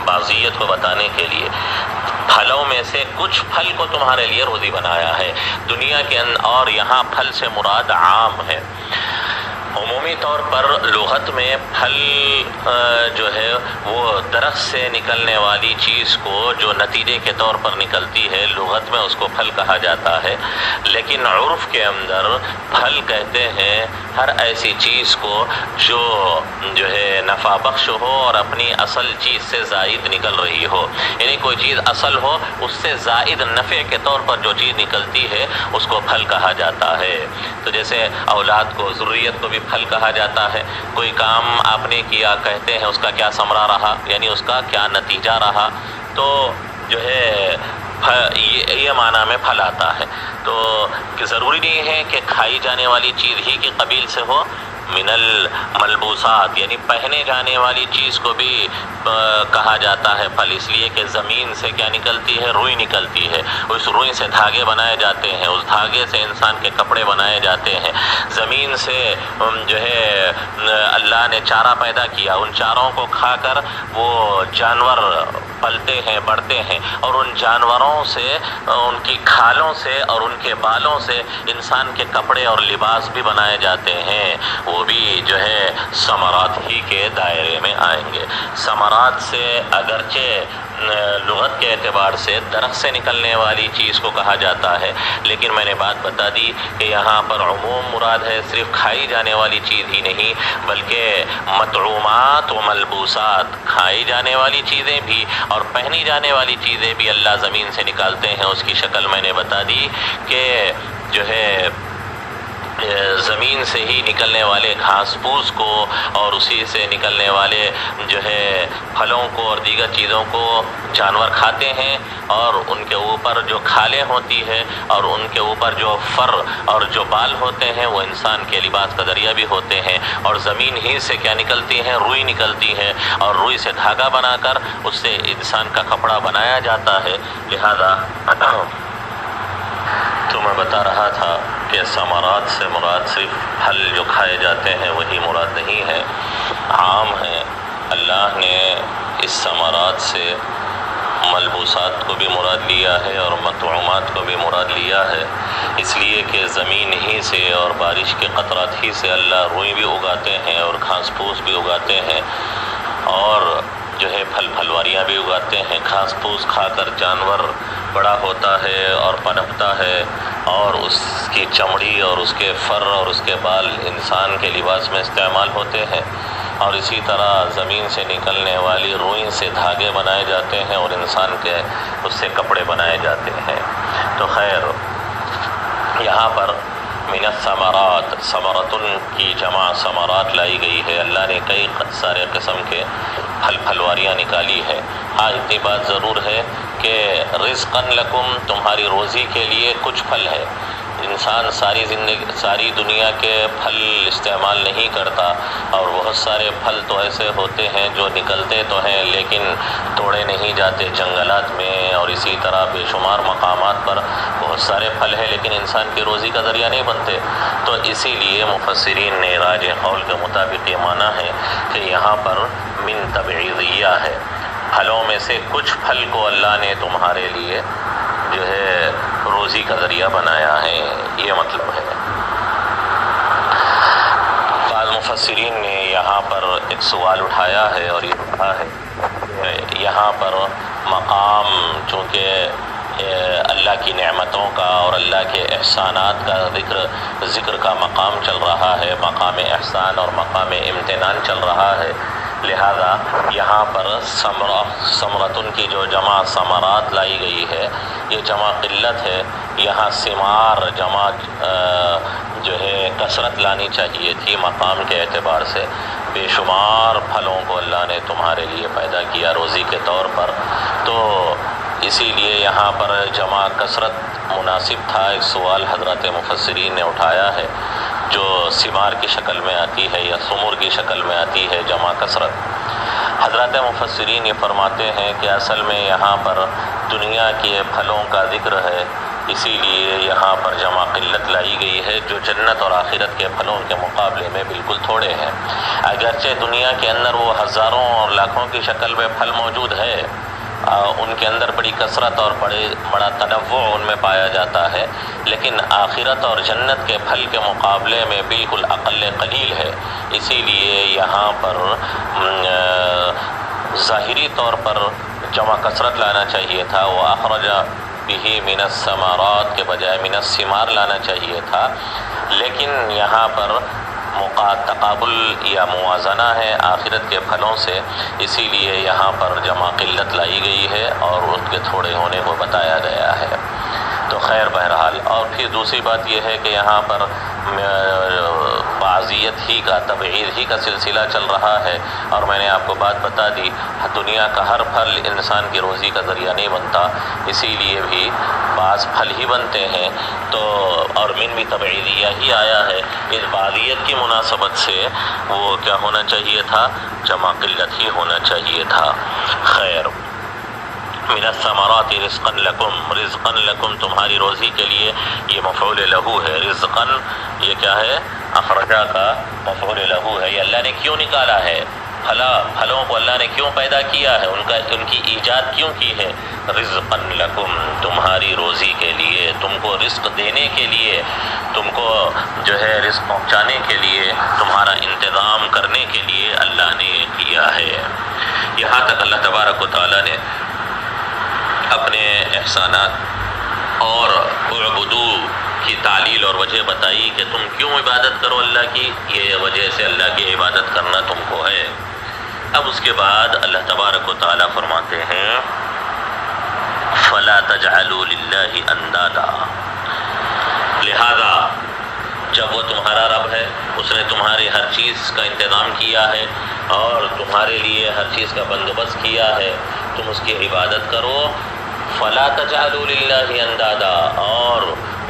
Speaker 1: بعضیت کو بتانے کے لیے پھلوں میں سے کچھ پھل کو تمہارے لیے روزی بنایا ہے دنیا کے اندر. اور یہاں پھل سے مراد عام ہے. عمومی طور پر لغت میں پھل جو ہے وہ درخت سے نکلنے والی چیز کو جو نتیجے کے طور پر نکلتی ہے، لغت میں اس کو پھل کہا جاتا ہے. لیکن عرف کے اندر پھل کہتے ہیں ہر ایسی چیز کو جو ہے نفع بخش ہو اور اپنی اصل چیز سے زائد نکل رہی ہو. یعنی کوئی چیز اصل ہو، اس سے زائد نفع کے طور پر جو چیز نکلتی ہے اس کو پھل کہا جاتا ہے. تو جیسے اولاد کو، ذریت کو بھی پھل کہا جاتا ہے کوئی کام آپ نے کیا، کہتے ہیں اس کا کیا ثمرہ رہا، یعنی اس کا کیا نتیجہ رہا، تو جو ہے یہ معنی میں پھل آتا ہے۔ تو ضروری نہیں ہے کہ کھائی جانے والی چیز ہی کے قبیل سے ہو، من الملبوسات یعنی پہنے جانے والی چیز کو بھی کہا جاتا ہے پھل، اس لیے کہ زمین سے کیا نکلتی ہے؟ روئی نکلتی ہے، اس روئی سے دھاگے بنائے جاتے ہیں، اس دھاگے سے انسان کے کپڑے بنائے جاتے ہیں۔ زمین سے جو ہے اللہ نے چارہ پیدا کیا، ان چاروں کو کھا کر وہ جانور پلتے ہیں، بڑھتے ہیں، اور ان جانوروں سے، ان کی کھالوں سے اور ان کے بالوں سے انسان کے کپڑے اور لباس بھی بنائے جاتے ہیں، وہ بھی جو ہے ثمرات ہی کے دائرے میں آئیں گے۔ ثمرات سے اگرچہ لغت کے اعتبار سے درخت سے نکلنے والی چیز کو کہا جاتا ہے، لیکن میں نے بات بتا دی کہ یہاں پر عموم مراد ہے، صرف کھائی جانے والی چیز ہی نہیں بلکہ مطعومات و ملبوسات، کھائی جانے والی چیزیں بھی اور پہنی جانے والی چیزیں بھی اللہ زمین سے نکالتے ہیں۔ اس کی شکل میں نے بتا دی کہ جو ہے زمین سے ہی نکلنے والے گھاس پھوس کو اور اسی سے نکلنے والے جو ہے پھلوں کو اور دیگر چیزوں کو جانور کھاتے ہیں، اور ان کے اوپر جو کھالیں ہوتی ہے اور ان کے اوپر جو فر اور جو بال ہوتے ہیں وہ انسان کے لباس کا ذریعہ بھی ہوتے ہیں، اور زمین ہی سے کیا نکلتی ہے؟ روئی نکلتی ہے، اور روئی سے دھاگا بنا کر اس سے انسان کا کپڑا بنایا جاتا ہے۔ لہذا تو میں بتا رہا تھا کہ ثمرات سے مراد صرف پھل جو کھائے جاتے ہیں وہی مراد نہیں ہے، عام ہے۔ اللہ نے اس ثمرات سے ملبوسات کو بھی مراد لیا ہے اور مطعومات کو بھی مراد لیا ہے، اس لیے کہ زمین ہی سے اور بارش کے قطرات ہی سے اللہ روئی بھی اگاتے ہیں اور گھاس پھوس بھی اگاتے ہیں، اور جو ہے پھل پھلواریاں بھی اگاتے ہیں۔ گھاس پھوس کھا کر جانور بڑا ہوتا ہے اور پنپتا ہے، اور اس کی چمڑی اور اس کے فر اور اس کے بال انسان کے لباس میں استعمال ہوتے ہیں، اور اسی طرح زمین سے نکلنے والی روئی سے دھاگے بنائے جاتے ہیں اور انسان کے اس سے کپڑے بنائے جاتے ہیں۔ تو خیر یہاں پر من الثمرات، ثمرتن کی جمع ثمرات لائی گئی ہے۔ اللہ نے کئی سارے قسم کے پھل پھلواریاں نکالی ہے۔ ہاں اتنی بات ضرور ہے کہ رزقاً لکم، تمہاری روزی کے لیے کچھ پھل ہے۔ انسان ساری دنیا کے پھل استعمال نہیں کرتا، اور بہت سارے پھل تو ایسے ہوتے ہیں جو نکلتے تو ہیں لیکن توڑے نہیں جاتے جنگلات میں، اور اسی طرح بے شمار مقامات پر بہت سارے پھل ہیں لیکن انسان کی روزی کا ذریعہ نہیں بنتے۔ تو اسی لیے مفسرین نے راجح قول کے مطابق یہ مانا ہے کہ یہاں پر من تبعیضیہ ہے، پھلوں میں سے کچھ پھل کو اللہ نے تمہارے لیے جو ہے روزی کا ذریعہ بنایا ہے، یہ مطلب ہے۔ بعض مفسرین نے یہاں پر ایک سوال اٹھایا ہے اور یہ کہا ہے کہ یہاں پر مقام چونکہ اللہ کی نعمتوں کا اور اللہ کے احسانات کا ذکر کا مقام چل رہا ہے، مقام احسان اور مقام امتنان چل رہا ہے، لہذا یہاں پر ثمرتن کی جو جمع ثمرات لائی گئی ہے یہ جمع قلت ہے۔ یہاں ثمار جمع جو ہے کثرت لانی چاہیے تھی مقام کے اعتبار سے۔ بے شمار پھلوں کو اللہ نے تمہارے لیے پیدا کیا روزی کے طور پر، تو اسی لیے یہاں پر جمع کثرت مناسب تھا۔ ایک سوال حضرات مفسرین نے اٹھایا ہے جو ثمار کی شکل میں آتی ہے یا ثمر کی شکل میں آتی ہے جمع کثرت۔ حضرات مفسرین یہ فرماتے ہیں کہ اصل میں یہاں پر دنیا کے پھلوں کا ذکر ہے، اسی لیے یہاں پر جمع قلت لائی گئی ہے، جو جنت اور آخرت کے پھلوں کے مقابلے میں بالکل تھوڑے ہیں۔ اگرچہ دنیا کے اندر وہ ہزاروں اور لاکھوں کی شکل میں پھل موجود ہے، ان کے اندر بڑی کثرت اور بڑا تنوع ان میں پایا جاتا ہے، لیکن آخرت اور جنت کے پھل کے مقابلے میں بالکل اقل قلیل ہے۔ اسی لیے یہاں پر ظاہری طور پر جمع کثرت لانا چاہیے تھا، وہ اخرج بھی من الثمرات کے بجائے من الثمار لانا چاہیے تھا، لیکن یہاں پر تقابل یا موازنہ ہے آخرت کے پھلوں سے، اسی لیے یہاں پر جمع قلت لائی گئی ہے اور ان کے تھوڑے ہونے کو بتایا گیا ہے۔ تو خیر بہرحال، اور پھر دوسری بات یہ ہے کہ یہاں پر تعزیت ہی کا، تبعید ہی کا سلسلہ چل رہا ہے، اور میں نے آپ کو بات بتا دی دنیا کا ہر پھل انسان کی روزی کا ذریعہ نہیں بنتا، اسی لیے بھی بعض پھل ہی بنتے ہیں، تو اور من بھی تبعیدیہ ہی آیا ہے، اس بعضیت کی مناسبت سے وہ کیا ہونا چاہیے تھا، جمع قلت ہی ہونا چاہیے تھا۔ خیر، من الثمرات رزقا لکم، رزقا لکم تمہاری روزی کے لیے، یہ مفعول لہو ہے، رزقا یہ کیا ہے، اخرجا کا مفعول لہو ہے، یہ اللہ نے کیوں نکالا ہے، پھلوں کو اللہ نے کیوں پیدا کیا ہے، ان کی ایجاد کیوں کی ہے، رزقا لکم تمہاری روزی کے لیے، تم کو رزق دینے کے لیے، تم کو جو ہے رزق پہنچانے کے لیے، تمہارا انتظام کرنے کے لیے اللہ نے کیا ہے۔ یہاں تک اللہ تبارک و تعالیٰ نے اپنے احسانات اور اعبدو کی تعلیل اور وجہ بتائی کہ تم کیوں عبادت کرو اللہ کی، یہ وجہ سے اللہ کی عبادت کرنا تم کو ہے۔ اب اس کے بعد اللہ تبارک و تعالیٰ فرماتے ہیں فَلَا تَجْعَلُوا لِلَّهِ أَنْدَادًا، لہذا جب وہ تمہارا رب ہے، اس نے تمہاری ہر چیز کا انتظام کیا ہے اور تمہارے لیے ہر چیز کا بندوبست کیا ہے، تم اس کی عبادت کرو، فَلَا تَجْعَلُوا لِلَّهِ أَنْدَادًا، اور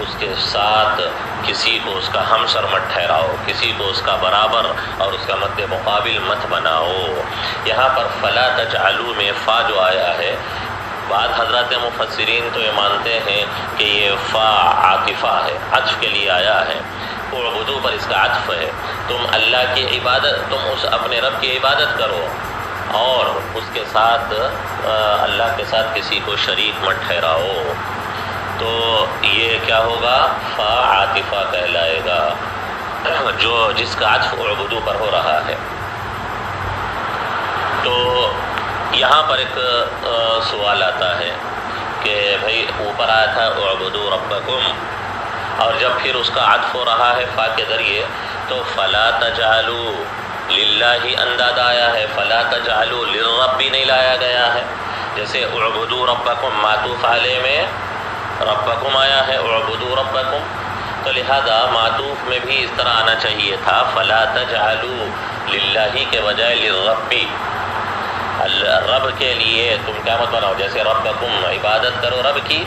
Speaker 1: اس کے ساتھ کسی کو اس کا ہمسر مت ٹھہراؤ، کسی کو اس کا برابر اور اس کا مد مقابل مت بناؤ۔ یہاں پر فَلَا تَجْعَلُوا میں فا جو آیا ہے، بعض حضرات مفسرین تو یہ مانتے ہیں کہ یہ فا عاطفہ ہے، عطف کے لیے آیا ہے، اعبدو پر اس کا عطف ہے، تم اللہ کی عبادت، تم اس اپنے رب کی عبادت کرو اور اس کے ساتھ اللہ کے ساتھ کسی کو شریک مت ٹھہراؤ، تو یہ کیا ہوگا، فا عاطفہ کہلائے گا، جس کا عطف اعبدو پر ہو رہا ہے۔ تو یہاں پر ایک سوال آتا ہے کہ بھئی اوپر آیا تھا اعبدوا ربکم، اور جب پھر اس کا عطف ہو رہا ہے فا کے ذریعے، تو فلا تجعلوا للہ انداد آیا ہے، فلا تجعلوا للرب بھی نہیں لایا گیا ہے، جیسے اعبدوا ربکم معطوف علیہ میں ربکم آیا ہے، اعبدوا ربکم، تو لہذا معطوف میں بھی اس طرح آنا چاہیے تھا، فلا تجعلوا للہ کے بجائے للرب، رب کے لیے تم کیا مت بناؤ، جیسے ربکم عبادت کرو رب کی،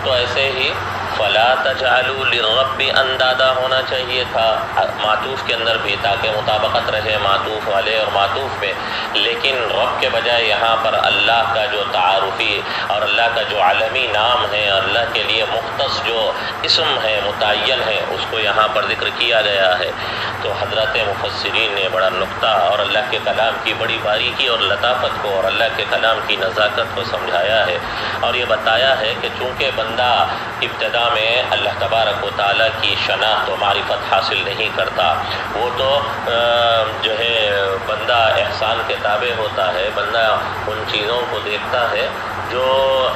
Speaker 1: تو ایسے ہی فلا تجعلوا للرب اندادا ہونا چاہیے تھا معطوف کے اندر بھی، تاکہ مطابقت رہے معطوف والے اور معطوف میں، لیکن رب کے بجائے یہاں پر اللہ کا جو تعارفی اور اللہ کا جو عالمی نام ہے، اللہ کے لیے مختص جو اسم ہے، متعین ہے، اس کو یہاں پر ذکر کیا گیا ہے۔ تو حضرات مفسرین نے بڑا نقطہ اور اللہ کے کلام کی بڑی باریکی اور لطافت کو اور اللہ کے کلام کی نزاکت کو سمجھایا ہے، اور یہ بتایا ہے کہ چونکہ بندہ ابتدا میں اللہ تبارک و تعالیٰ کی شناخت و معرفت حاصل نہیں کرتا، وہ تو جو ہے بندہ احسان کے تابع ہوتا ہے، بندہ ان چیزوں کو دیکھتا ہے جو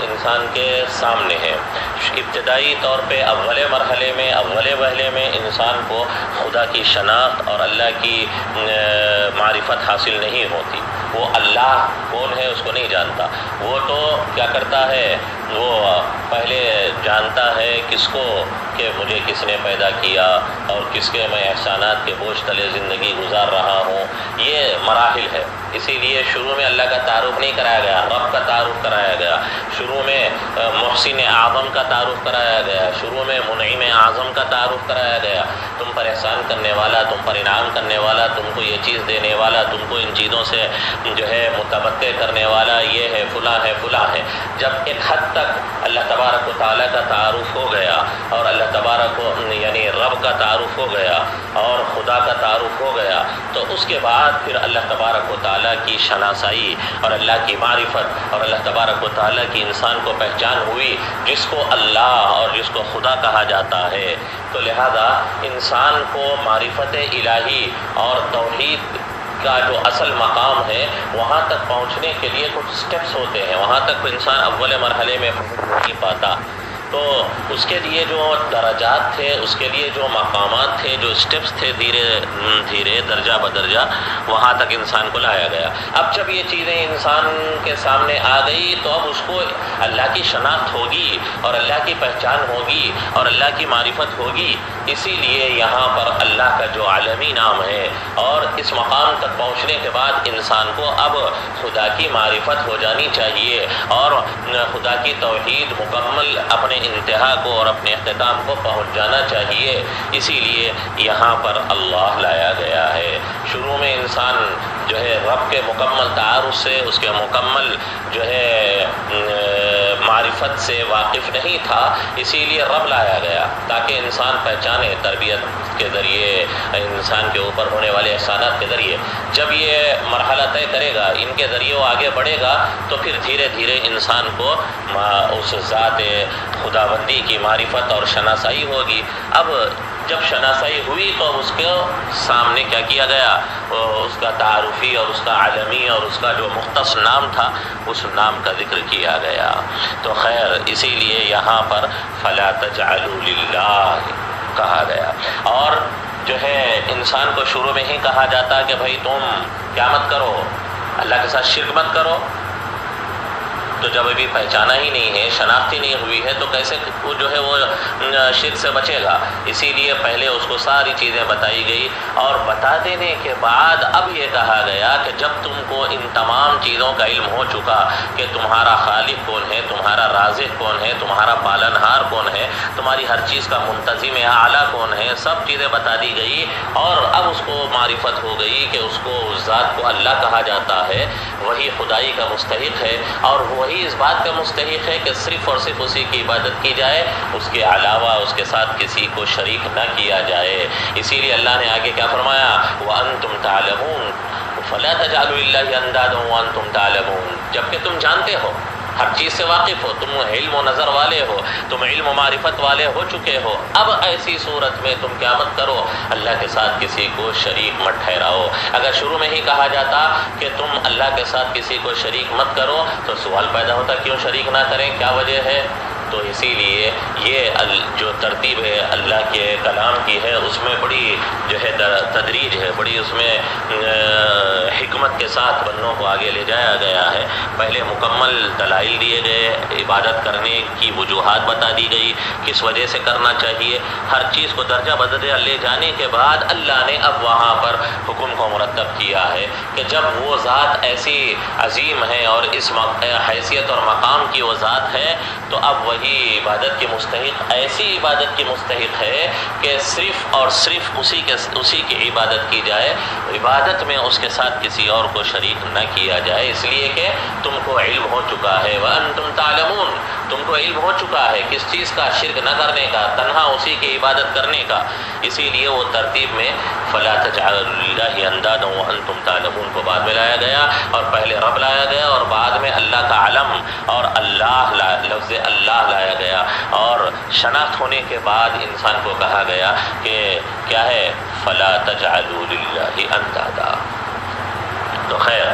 Speaker 1: انسان کے سامنے ہے۔ ابتدائی طور پہ اول مرحلے میں، اول وہلے میں انسان کو خدا کی شناخت اور اللہ کی معرفت حاصل نہیں ہوتی، وہ اللہ کون ہے اس کو نہیں جانتا، وہ تو کیا کرتا ہے، وہ پہلے جانتا ہے کس کو کہ مجھے کس نے پیدا کیا اور کس کے میں احسانات کے بوجھ تلے زندگی گزار رہا ہوں، یہ مراحل ہے۔ اسی لیے شروع میں اللہ کا تعارف نہیں کرایا گیا، رب کا تعارف کرایا گیا، شروع میں محسن اعظم کا تعارف کرایا گیا، شروع میں منعم اعظم کا تعارف کرایا گیا، تم پر احسان کرنے والا، تم پر انعام کرنے والا، تم کو یہ چیز دینے والا، تم کو ان چیزوں سے جو ہے متمتع کرنے والا، یہ ہے فلاں ہے فلاں ہے۔ جب ایک حد تک اللہ تبارک و تعالیٰ کا تعارف ہو گیا اور اللہ تبارک و یعنی رب کا تعارف ہو گیا اور خدا کا تعارف ہو گیا، تو اس کے بعد پھر اللہ تبارک و تعالیٰ کی شناسائی اور اللہ کی معرفت اور اللہ تبارک و تعالیٰ کی انسان کو پہچان ہوئی، جس کو اللہ اور جس کو خدا کہا جاتا ہے۔ تو لہذا انسان کو معرفت الہی اور توحید کا جو اصل مقام ہے وہاں تک پہنچنے کے لیے کچھ سٹیپس ہوتے ہیں، وہاں تک انسان اول مرحلے میں پہنچ نہیں پاتا، تو اس کے لیے جو درجات تھے، اس کے لیے جو مقامات تھے، جو اسٹیپس تھے، دھیرے دھیرے درجہ بدرجہ وہاں تک انسان کو لایا گیا۔ اب جب یہ چیزیں انسان کے سامنے آ گئی تو اب اس کو اللہ کی شناخت ہوگی اور اللہ کی پہچان ہوگی اور اللہ کی معرفت ہوگی۔ اسی لیے یہاں پر اللہ کا جو عالمی نام ہے، اور اس مقام تک پہنچنے کے بعد انسان کو اب خدا کی معرفت ہو جانی چاہیے اور خدا کی توحید مکمل اپنے انتہا کو اور اپنے اختتام کو پہنچ جانا چاہیے۔ اسی لیے یہاں پر اللہ لایا گیا ہے۔ شروع میں انسان جو ہے رب کے مکمل تعارف سے، اس کے مکمل جو ہے معرفت سے واقف نہیں تھا، اسی لیے رب لایا گیا تاکہ انسان پہچانے تربیت کے ذریعے، انسان کے اوپر ہونے والے احسانات کے ذریعے۔ جب یہ مرحلہ طے کرے گا، ان کے ذریعے وہ آگے بڑھے گا، تو پھر دھیرے دھیرے انسان کو اس ذات خداوندی کی معرفت اور شناسائی ہوگی۔ اب جب شناسائی ہوئی تو اس کے سامنے کیا کیا گیا؟ اس کا تعارفی اور اس کا عالمی اور اس کا جو مختص نام تھا، اس نام کا ذکر کیا گیا۔ تو خیر، اسی لیے یہاں پر فَلَا تَجْعَلُوا لِلَّهِ کہا گیا۔ اور جو ہے انسان کو شروع میں ہی کہا جاتا کہ بھائی تم کیا مت کرو، اللہ کے ساتھ شرک مت کرو۔ تو جب ابھی پہچانا ہی نہیں ہے، شناخت ہی نہیں ہوئی ہے، تو کیسے وہ جو ہے وہ شرک سے بچے گا؟ اسی لیے پہلے اس کو ساری چیزیں بتائی گئی، اور بتا دینے کے بعد اب یہ کہا گیا کہ جب تم کو ان تمام چیزوں کا علم ہو چکا کہ تمہارا خالق کون ہے، تمہارا رازق کون ہے، تمہارا پالنہار کون ہے، تمہاری ہر چیز کا منتظم اعلیٰ کون ہے، سب چیزیں بتا دی گئی، اور اب اس کو معرفت ہو گئی کہ اس کو، اس ذات کو اللہ کہا جاتا ہے، وہی خدائی کا مستحق ہے، اور وہی اس بات کا مستحق ہے کہ صرف اور صرف اسی کی عبادت کی جائے، اس کے علاوہ اس کے ساتھ کسی کو شریک نہ کیا جائے۔ اسی لیے اللہ نے آگے کیا فرمایا؟ وَأَنْتُمْ تَعْلَمُونَ فَلَا تَجْعَلُوا لِلَّهِ أَنْدَادًا وَأَنْتُمْ تَعْلَمُونَ۔ جبکہ تم جانتے ہو، ہر چیز سے واقف ہو، تم علم و نظر والے ہو، تم علم و معرفت والے ہو چکے ہو، اب ایسی صورت میں تم کیا مت کرو، اللہ کے ساتھ کسی کو شریک مت ٹھہراؤ۔ اگر شروع میں ہی کہا جاتا کہ تم اللہ کے ساتھ کسی کو شریک مت کرو، تو سوال پیدا ہوتا کیوں شریک نہ کریں، کیا وجہ ہے؟ تو اسی لیے یہ جو ترتیب ہے اللہ کے کلام کی ہے، اس میں بڑی جو ہے تدریج ہے، بڑی اس میں حکمت کے ساتھ بندوں کو آگے لے جایا گیا ہے۔ پہلے مکمل دلائل دیے گئے، عبادت کرنے کی وجوہات بتا دی گئی، کس وجہ سے کرنا چاہیے، ہر چیز کو درجہ بدرجہ لے جانے کے بعد اللہ نے اب وہاں پر حکم کو مرتب کیا ہے کہ جب وہ ذات ایسی عظیم ہے اور اس حیثیت اور مقام کی وہ ذات ہے، تو اب وہی عبادت کے مستحق، ایسی عبادت کی مستحق ہے کہ صرف اور صرف اسی کی عبادت کی جائے، عبادت میں اس کے ساتھ کسی اور کو شریک نہ کیا جائے، اس لیے کہ تم کو علم ہو چکا ہے، وَأَنْتُمْ تَعْلَمُونَ، تم کو علم ہو چکا ہے کس چیز کا، شرک نہ کرنے کا، تنہا اسی کی عبادت کرنے کا۔ اسی لیے وہ ترتیب میں فَلَا تَجْعَلُوا لِلَّهِ أَنْدَادًا وَأَنْتُمْ تَعْلَمُونَ کو بعد میں لایا گیا، اور پہلے رب لایا گیا، اور بعد میں اللہ کا علم اور اللہ لفظ اللہ لایا گیا، اور شناخت ہونے کے بعد انسان کو کہا گیا کہ کیا ہے؟ فَلَا تَجْعَلُوا لِلَّهِ أَنْدَادًا۔ تو خیر،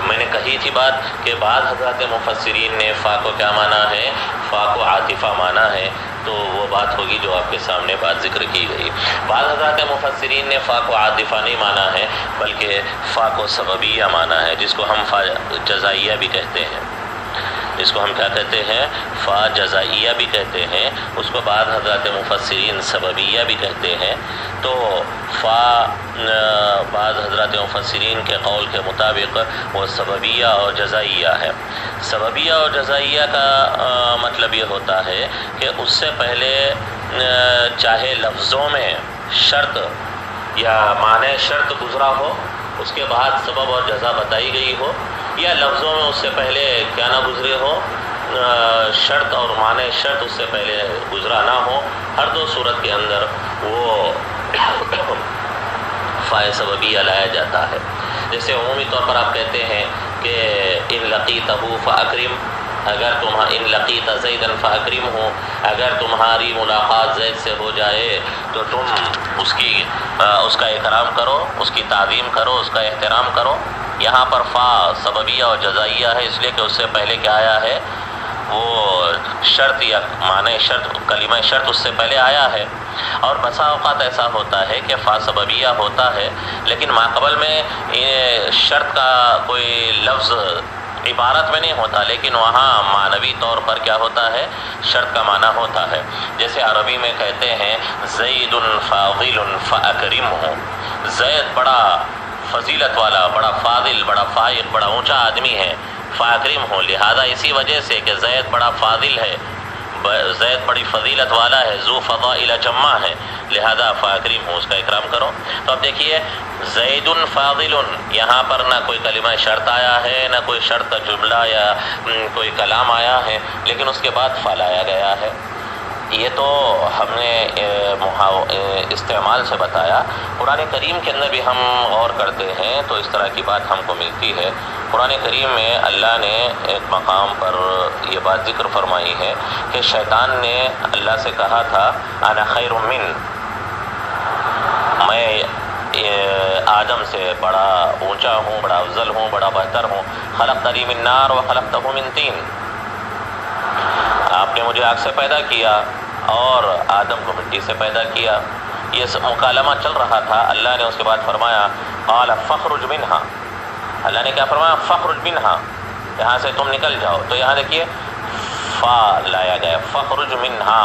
Speaker 1: میں نے کہی تھی بات کہ بعض حضرات مفسرین نے فا کو کیا مانا ہے، فا کو عاطفہ مانا ہے، تو وہ بات ہوگی جو آپ کے سامنے بات ذکر کی گئی۔ بعض حضرات مفسرین نے فا کو عاطفہ نہیں مانا ہے، بلکہ فا کو سببیہ مانا ہے، جس کو ہم فا جزائیہ بھی کہتے ہیں، جس کو ہم کیا کہتے ہیں؟ فا جزائیہ بھی کہتے ہیں، اس کو بعض حضرات مفسرین سببیہ بھی کہتے ہیں۔ تو فا بعض حضرات مفسرین کے قول کے مطابق وہ سببیہ اور جزائیہ ہے۔ سببیہ اور جزائیہ کا مطلب یہ ہوتا ہے کہ اس سے پہلے چاہے لفظوں میں شرط یا معنی شرط گزرا ہو، اس کے بعد سبب اور جزا بتائی گئی ہو، یا لفظوں میں اس سے پہلے کیا نہ گزرے ہو، شرط اور معنی شرط اس سے پہلے گزرا نہ ہو، ہر دو صورت کے اندر وہ فائے سببیہ لایا جاتا ہے۔ جیسے عمومی طور پر آپ کہتے ہیں کہ ان لقیتہ فاکرم، اگر ان لقیت زیدن فاکرم ہو، اگر تمہاری ملاقات زید سے ہو جائے تو تم اس کا اکرام کرو، اس کی تعظیم کرو، اس کا احترام کرو۔ یہاں پر فا سببیہ اور جزائیہ ہے، اس لیے کہ اس سے پہلے کیا آیا ہے؟ وہ شرط یا معنی شرط کلمہ شرط اس سے پہلے آیا ہے، اور بسا اوقات ایسا ہوتا ہے کہ فا سببیہ ہوتا ہے لیکن ماقبل میں شرط کا کوئی لفظ عبارت میں نہیں ہوتا، لیکن وہاں معنوی طور پر کیا ہوتا ہے، شرط کا معنی ہوتا ہے۔ جیسے عربی میں کہتے ہیں زید فاضل فاکرمہ، زید بڑا فضیلت والا، بڑا فاضل، بڑا فائق، بڑا اونچا آدمی ہے، فاکرم ہو، لہذا اسی وجہ سے کہ زید بڑا فاضل ہے، زید بڑی فضیلت والا ہے، ذو فضائل جمع ہے، لہذا فاکرم ہو، اس کا اکرام کرو۔ تو اب دیکھیے زید فاضل، یہاں پر نہ کوئی کلمہ شرط آیا ہے، نہ کوئی شرط کا جملہ یا کوئی کلام آیا ہے، لیکن اس کے بعد فا لایا گیا ہے۔ یہ تو ہم نے استعمال سے بتایا۔ قرآن کریم کے اندر بھی ہم غور کرتے ہیں تو اس طرح کی بات ہم کو ملتی ہے۔ قرآن کریم میں اللہ نے ایک مقام پر یہ بات ذکر فرمائی ہے کہ شیطان نے اللہ سے کہا تھا انا خیر من، میں آدم سے بڑا اونچا ہوں، بڑا افضل ہوں، بڑا بہتر ہوں، خلقتنی من نار و خلقتہ من طین، آپ نے مجھے آگ سے پیدا کیا اور آدم کو مٹی سے پیدا کیا۔ یہ مکالمہ چل رہا تھا، اللہ نے اس کے بعد فرمایا قال فاخرج منہا، اللہ نے کیا فرمایا، فاخرج منہا، یہاں سے تم نکل جاؤ۔ تو یہاں دیکھیے فا لایا گیا، فاخرج منہا،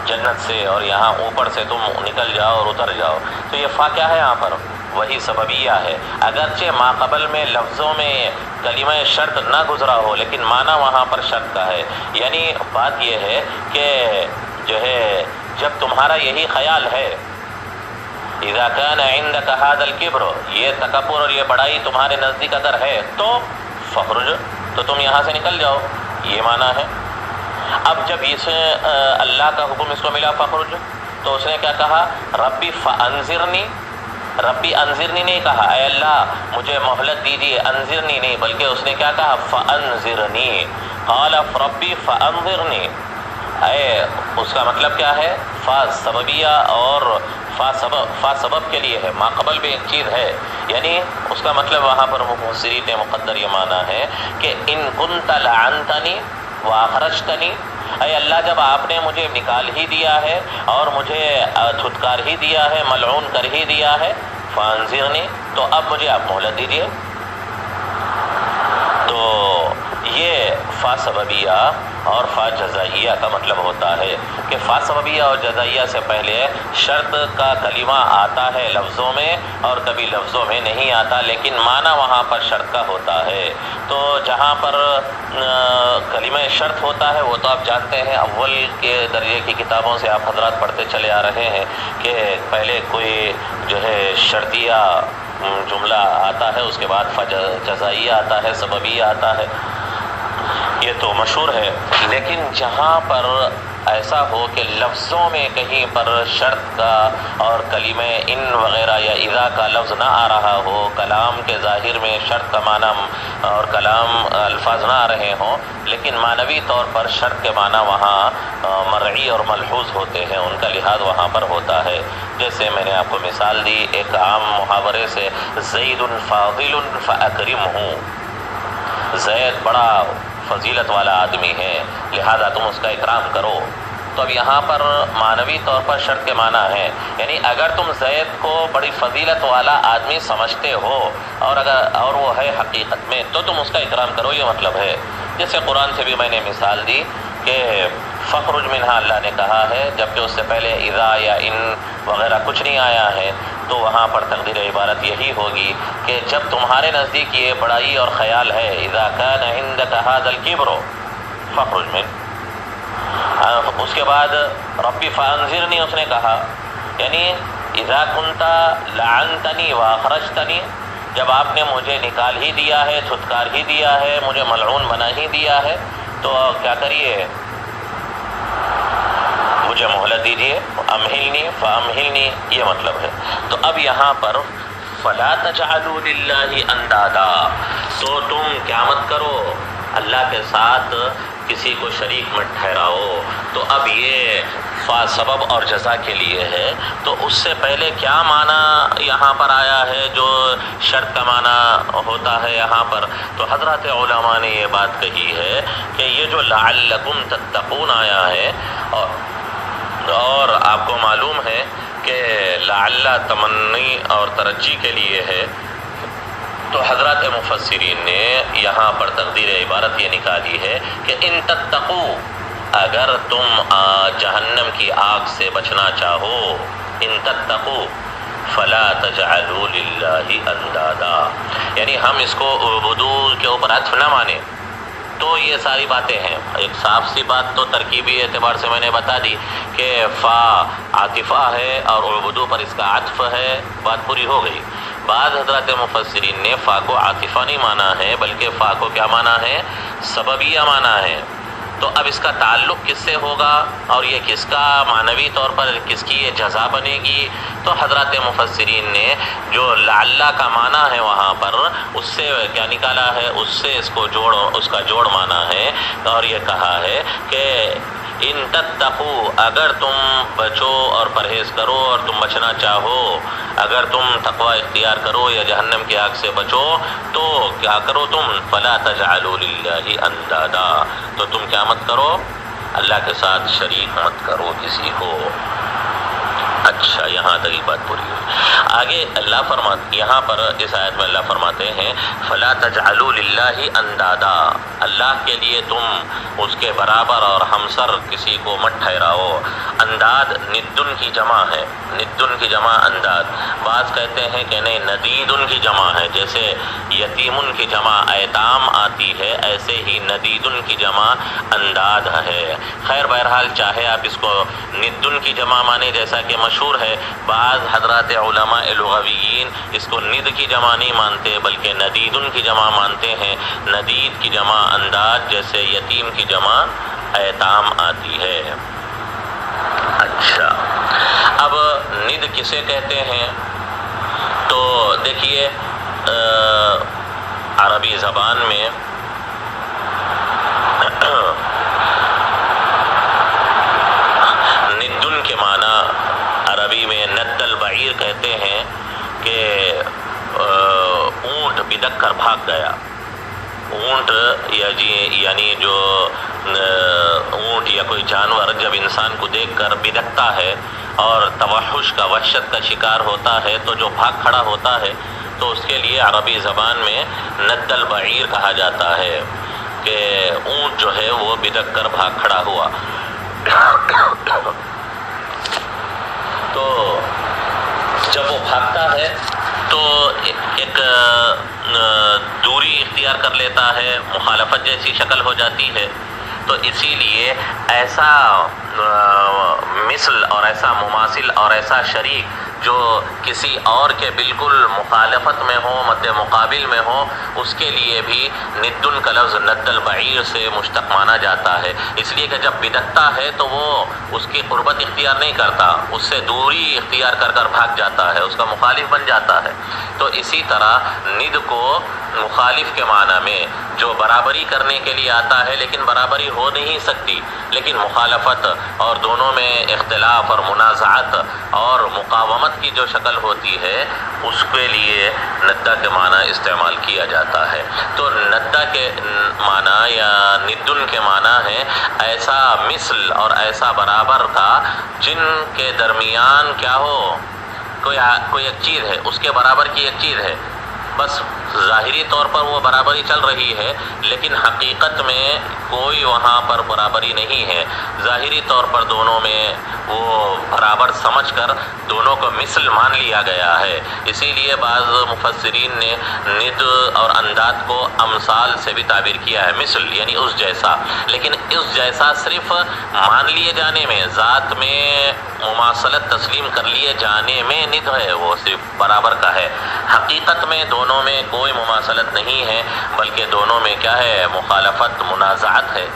Speaker 1: جنت سے، اور یہاں اوپر سے تم نکل جاؤ اور اتر جاؤ۔ تو یہ فا کیا ہے یہاں پر، وہی سببیہ ہے، اگرچہ ماقبل میں لفظوں میں کلمہ شرط نہ گزرا ہو لیکن معنی وہاں پر شرط کا ہے۔ یعنی بات یہ ہے کہ جو ہے جب تمہارا یہی خیال ہے اذا کان عندک ھذا الکبر، یہ تکبر اور یہ بڑائی تمہارے نزدیک اگر ہے تو فخرج، تو تم یہاں سے نکل جاؤ، یہ معنی ہے۔ اب جب اس اللہ کا حکم اس کو ملا فخرج، تو اس نے کیا کہا، ربی فانذرنی، ربی انذرنی نہیں کہا اے اللہ مجھے مہلت دیجیے، انذرنی نہیں، بلکہ اس نے کیا کہا فانذرنی، قال ربی فانذرنی، اے اس کا مطلب کیا ہے، فا سببیہ اور فا سبب کے لیے ہے، ماقبل بھی ایک چیز ہے، یعنی اس کا مطلب وہاں پر مفسرین مقدر یہ معنی ہے کہ ان کنت لعنتنی واخرجتنی، اے اللہ جب آپ نے مجھے نکال ہی دیا ہے اور مجھے دھتکار ہی دیا ہے، ملعون کر ہی دیا ہے، فانذرنی، تو اب مجھے آپ مہلت دیجیے۔ تو یہ فا سببیہ اور فا جزائیہ کا مطلب ہوتا ہے کہ فا سببیہ اور جزائیہ سے پہلے شرط کا کلمہ آتا ہے لفظوں میں اور کبھی لفظوں میں نہیں آتا، لیکن معنی وہاں پر شرط کا ہوتا ہے۔ تو جہاں پر کلمہ شرط ہوتا ہے وہ تو آپ جانتے ہیں، اول کے درجے کی کتابوں سے آپ حضرات پڑھتے چلے آ رہے ہیں کہ پہلے کوئی جو ہے شرطیہ جملہ آتا ہے، اس کے بعد فا جزائیہ آتا ہے، سببیہ آتا ہے، یہ تو مشہور ہے۔ لیکن جہاں پر ایسا ہو کہ لفظوں میں کہیں پر شرط کا اور کلمہ ان وغیرہ یا اذا کا لفظ نہ آ رہا ہو، کلام کے ظاہر میں شرط کا معنی اور کلام الفاظ نہ آ رہے ہوں، لیکن معنوی طور پر شرط کے معنی وہاں مرعی اور ملحوظ ہوتے ہیں، ان کا لحاظ وہاں پر ہوتا ہے۔ جیسے میں نے آپ کو مثال دی ایک عام محاورے سے، زید فاضل فاکرمہ، زید بڑا فضیلت والا آدمی ہے لہذا تم اس کا اکرام کرو۔ تو اب یہاں پر معنوی طور پر شرط کے معنی ہے، یعنی اگر تم زید کو بڑی فضیلت والا آدمی سمجھتے ہو اور وہ ہے حقیقت میں، تو تم اس کا اکرام کرو، یہ مطلب ہے۔ جیسے قرآن سے بھی میں نے مثال دی کہ فخرج منہا اللہ نے کہا ہے، جبکہ اس سے پہلے اذا یا ان وغیرہ کچھ نہیں آیا ہے، تو وہاں پر تقدیر عبارت یہی ہوگی کہ جب تمہارے نزدیک یہ بڑائی اور خیال ہے، اذا کان عندک ھذا الکبر فخرج من، اس کے بعد ربی فانذرنی اس نے کہا، یعنی اذا کنت لعنتنی واخرجتنی، جب آپ نے مجھے نکال ہی دیا ہے، دھتکار ہی دیا ہے، مجھے ملعون بنا ہی دیا ہے، تو کیا کریے، مجھے مہلت دیجیے، امہلنی فامہلنی، یہ مطلب ہے۔ تو اب یہاں پر فلا تجعلوا للہ اندادا، تو تم کیا مت کرو، اللہ کے ساتھ کسی کو شریک مت ٹھہراؤ. تو اب یہ سبب اور جزا کے لیے ہے. تو اس سے پہلے کیا معنی یہاں پر آیا ہے جو شرط کا معنی ہوتا ہے یہاں پر؟ تو حضرات علماء نے یہ بات کہی ہے کہ یہ جو لعلکم تتقون آیا ہے اور آپ کو معلوم ہے کہ لعل تمنی اور ترجی کے لیے ہے. تو حضرات مفسرین نے یہاں پر تقدیر عبارت یہ نکالی ہے کہ ان تتقو، اگر تم جہنم کی آگ سے بچنا چاہو، ان تتقو فلا تجعلوا للہ اندادا، یعنی ہم اس کو عبدو کے اوپر عطف نہ مانیں. تو یہ ساری باتیں ہیں. ایک صاف سی بات تو ترکیبی اعتبار سے میں نے بتا دی کہ فا عاطفہ ہے اور عبدو پر اس کا عطف ہے، بات پوری ہو گئی. بعض حضرات مفسرین نے فا کو عاطفہ نہیں مانا ہے بلکہ فا کو کیا مانا ہے؟ سببیہ مانا ہے. تو اب اس کا تعلق کس سے ہوگا اور یہ کس کا معنوی طور پر کس کی یہ جزا بنے گی؟ تو حضرات مفسرین نے جو لعل کا معنی ہے وہاں پر اس سے کیا نکالا ہے؟ اس سے اس کا جوڑ مانا ہے اور یہ کہا ہے کہ ان تتقو، اگر تم بچو اور پرہیز کرو اور تم بچنا چاہو، اگر تم تقوی اختیار کرو یا جہنم کی آگ سے بچو تو کیا کرو تم؟ فلا تجعلوا للہ اندادا، تو تم کیا مت کرو؟ اللہ کے ساتھ شریک مت کرو کسی کو. اچھا، یہاں تک یہ بات پوری ہوئی. آگے اللہ یہاں پر اس آیت میں اللہ فرماتے ہیں فلا تجعلوا للہ اندادا، اللہ کے لیے تم اس کے برابر اور ہمسر کسی کو مت ٹھہراؤ. انداد ندن کی جمع ہے، ندن کی جمع انداد. بعض کہتے ہیں کہ نہیں، ندیدن کی جمع ہے. جیسے یتیمن کی جمع ایتام آتی ہے، ایسے ہی ندیدن کی جمع انداد ہے. خیر بہرحال چاہے آپ اس کو ندن کی جمع مانے جیسا کہ مشہور ہے، بعض حضرات علماء لغویین اس کو ند کی جمع نہیں مانتے بلکہ ندیدن کی جمع مانتے ہیں. ندید کی جمع انداد، جیسے یتیم کی جمع ایتام آتی ہے. اچھا، اب ند کسے کہتے ہیں؟ تو دیکھیے عربی زبان میں ندن کے معنی عربی میں ند البعیر کہتے ہیں کہ اونٹ بدک کر بھاگ گیا. اونٹ یعنی جو اونٹ یا کوئی جانور جب انسان کو دیکھ کر بدکتا ہے اور توحش کا، وحشت کا شکار ہوتا ہے تو جو بھاگ کھڑا ہوتا ہے، تو اس کے لیے عربی زبان میں ند البعیر کہا جاتا ہے کہ اونٹ جو ہے وہ بدک کر بھاگ کھڑا ہوا. تو جب وہ بھاگتا ہے تو ایک دوری اختیار کر لیتا ہے، مخالفت جیسی شکل ہو جاتی ہے. تو اسی لیے ایسا مثل اور ایسا مماثل اور ایسا شریک جو کسی اور کے بالکل مخالفت میں ہو، مد مقابل میں ہو، اس کے لیے بھی ندن کا لفظ ند البعیر سے مشتق مانا جاتا ہے. اس لیے کہ جب بدکتا ہے تو وہ اس کی قربت اختیار نہیں کرتا، اس سے دوری اختیار کر کر بھاگ جاتا ہے، اس کا مخالف بن جاتا ہے. تو اسی طرح ند کو مخالف کے معنی میں جو برابری کرنے کے لیے آتا ہے لیکن برابری ہو نہیں سکتی، لیکن مخالفت اور دونوں میں اختلاف اور منازعت اور مقاومت کی جو شکل ہوتی ہے، اس کے لیے ندہ کے معنی استعمال کیا جاتا ہے. تو ندہ کے معنی یا ندن کے معنی ہے ایسا مثل اور ایسا برابر کا جن کے درمیان کیا ہو، کوئی ایک چیز ہے، اس کے برابر کی ایک چیز ہے، بس ظاہری طور پر وہ برابری چل رہی ہے لیکن حقیقت میں کوئی وہاں پر برابری نہیں ہے. ظاہری طور پر دونوں میں وہ برابر سمجھ کر دونوں کو مثل مان لیا گیا ہے. اسی لیے بعض مفسرین نے ند اور انداد کو امثال سے بھی تعبیر کیا ہے، مثل یعنی اس جیسا. لیکن اس جیسا صرف مان لیے جانے میں، ذات میں مماثلت تسلیم کر لیے جانے میں ند ہے، وہ صرف برابر کا ہے. حقیقت میں دونوں میں کوئی مماثلت نہیں ہے بلکہ دونوں میں کیا ہے، مخالفت، منازعت ہے.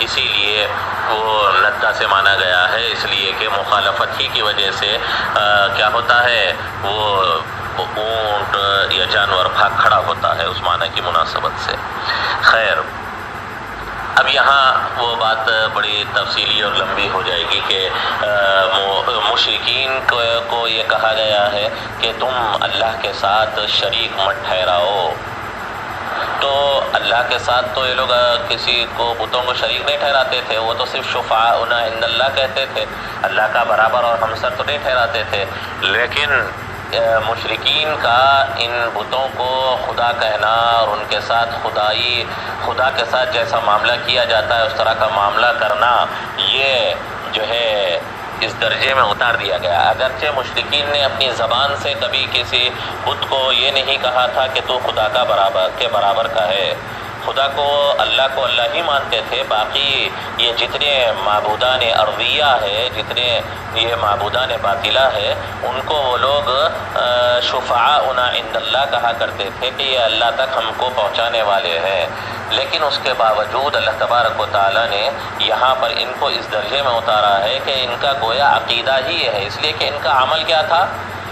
Speaker 1: اسی لیے وہ ندہ سے مانا گیا ہے، اس لیے کہ مخالفت ہی کی وجہ سے کیا ہوتا ہے، وہ اونٹ یا جانور بھاگ کھڑا ہوتا ہے اس معنی کی مناسبت سے. خیر، اب یہاں وہ بات بڑی تفصیلی اور لمبی ہو جائے گی کہ مشرکین کو یہ کہا گیا ہے کہ تم اللہ کے ساتھ شریک مت ٹھہراؤ. تو اللہ کے ساتھ تو یہ لوگ کسی کو بتوں کو شریک نہیں ٹھہراتے تھے، وہ تو صرف شفعاؤنا عند اللہ کہتے تھے، اللہ کا برابر اور ہمسر تو نہیں ٹھہراتے تھے. لیکن مشرکین کا ان بتوں کو خدا کہنا اور ان کے ساتھ خدا کے ساتھ جیسا معاملہ کیا جاتا ہے اس طرح کا معاملہ کرنا، یہ جو ہے اس درجے میں اتار دیا گیا. اگرچہ مشرکین نے اپنی زبان سے کبھی کسی بت کو یہ نہیں کہا تھا کہ تو خدا کا برابر کا ہے، خدا کو اللہ ہی مانتے تھے. باقی یہ جتنے معبودان ارضیہ ہے، جتنے یہ معبودان باطلہ ہے، ان کو وہ لوگ شفعاؤنا عند اللہ کہا کرتے تھے کہ یہ اللہ تک ہم کو پہنچانے والے ہیں. لیکن اس کے باوجود اللہ تبارک و تعالیٰ نے یہاں پر ان کو اس درجے میں اتارا ہے کہ ان کا گویا عقیدہ ہی ہے، اس لیے کہ ان کا عمل کیا تھا؟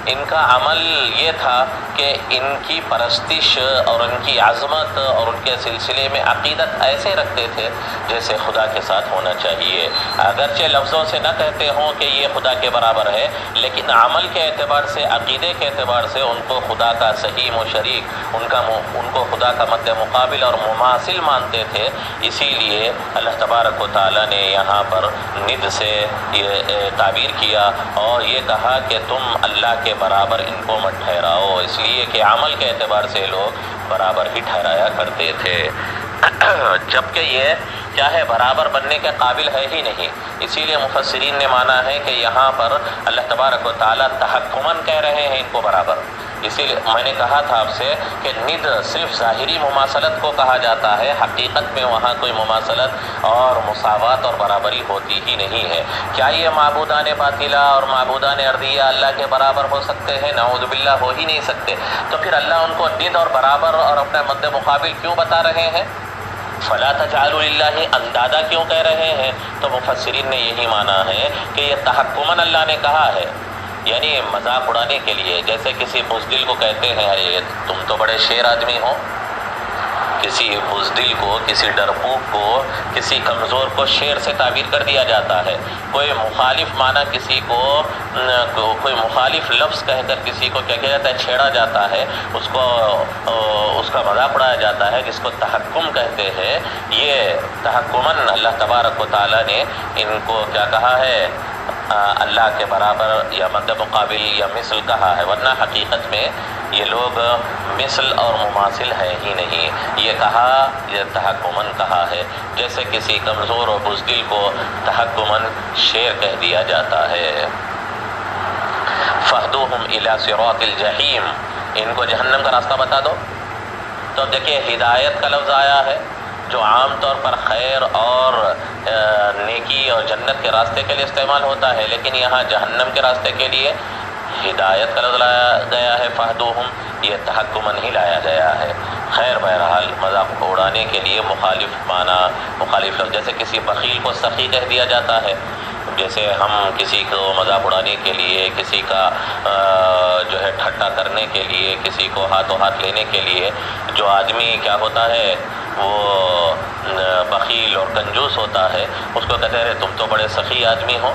Speaker 1: ان کا عمل یہ تھا کہ ان کی پرستش اور ان کی عظمت اور ان کے سلسلے میں عقیدت ایسے رکھتے تھے جیسے خدا کے ساتھ ہونا چاہیے. اگرچہ لفظوں سے نہ کہتے ہوں کہ یہ خدا کے برابر ہے، لیکن عمل کے اعتبار سے، عقیدے کے اعتبار سے ان کو خدا کا سہیم و شریک، ان کو خدا کا مد مقابل اور مماثل مانتے تھے. اسی لیے اللہ تبارک و تعالیٰ نے یہاں پر ند سے یہ تعبیر کیا اور یہ کہا کہ تم اللہ کے برابر ان کو مت ٹھہراؤ، اس لیے کہ عمل کے اعتبار سے لوگ برابر ہی ٹھہرایا کرتے تھے، جبکہ یہ کیا ہے، برابر بننے کے قابل ہے ہی نہیں. اسی لیے مفسرین نے مانا ہے کہ یہاں پر اللہ تبارک و تعالیٰ تحکماً کہہ رہے ہیں ان کو برابر. اسی لیے میں نے کہا تھا آپ سے کہ ند صرف ظاہری مماثلت کو کہا جاتا ہے، حقیقت میں وہاں کوئی مماثلت اور مساوات اور برابری ہوتی ہی نہیں ہے. کیا یہ معبودان باطلہ اور معبودان ارضیہ اللہ کے برابر ہو سکتے ہیں؟ نعوذ باللہ، ہو ہی نہیں سکتے. تو پھر اللہ ان کو ند اور برابر اور اپنا مد مقابل کیوں بتا رہے ہیں؟ فلا تجعلوا للہ اندادا کیوں کہہ رہے ہیں؟ تو مفسرین نے یہی مانا ہے کہ یہ تحکماً اللہ نے کہا ہے، یعنی مذاق اڑانے کے لیے. جیسے کسی بزدل کو کہتے ہیں ارے تم تو بڑے شیر آدمی ہو. کسی بزدل کو، کسی ڈرپوک کو، کسی کمزور کو شیر سے تعبیر کر دیا جاتا ہے. کوئی مخالف معنی کسی کو، کوئی مخالف لفظ کہہ کر کسی کو کیا کیا جاتا ہے، چھیڑا جاتا ہے، اس کا مذاق اڑایا جاتا ہے، جس کو تحکم کہتے ہیں. یہ تحکماً اللہ تبارک و تعالیٰ نے ان کو کیا کہا ہے، اللہ کے برابر یا مد مقابل یا مثل کہا ہے، ورنہ حقیقت میں یہ لوگ مثل اور مماثل ہے ہی نہیں. یہ کہا، یہ تحکماً کہا ہے، جیسے کسی کمزور اور بزدل کو تحکماً شیر کہہ دیا جاتا ہے. فَاهْدُوهُمْ إِلَى صِرَاطِ الْجَحِيمِ، ان کو جہنم کا راستہ بتا دو. تو دیکھیے ہدایت کا لفظ آیا ہے جو عام طور پر خیر اور نیکی اور جنت کے راستے کے لیے استعمال ہوتا ہے، لیکن یہاں جہنم کے راستے کے لیے ہدایت کا لفظ لایا گیا ہے. فَاهْدُوهُمْ، یہ تحکماً ہی لایا گیا ہے. خیر بہرحال مذاق کو اڑانے کے لیے مخالف معنی، مخالف لفظ، جیسے کسی بخیل کو سخی کہہ دیا جاتا ہے. جیسے ہم کسی کو مذاق اڑانے کے لیے، کسی کا جو ہے ٹھٹا کرنے کے لیے، کسی کو ہاتھوں ہاتھ لینے کے لیے جو آدمی کیا ہوتا ہے وہ بخیل اور کنجوس ہوتا ہے، اس کو کہتے ہیں تم تو بڑے سخی آدمی ہو،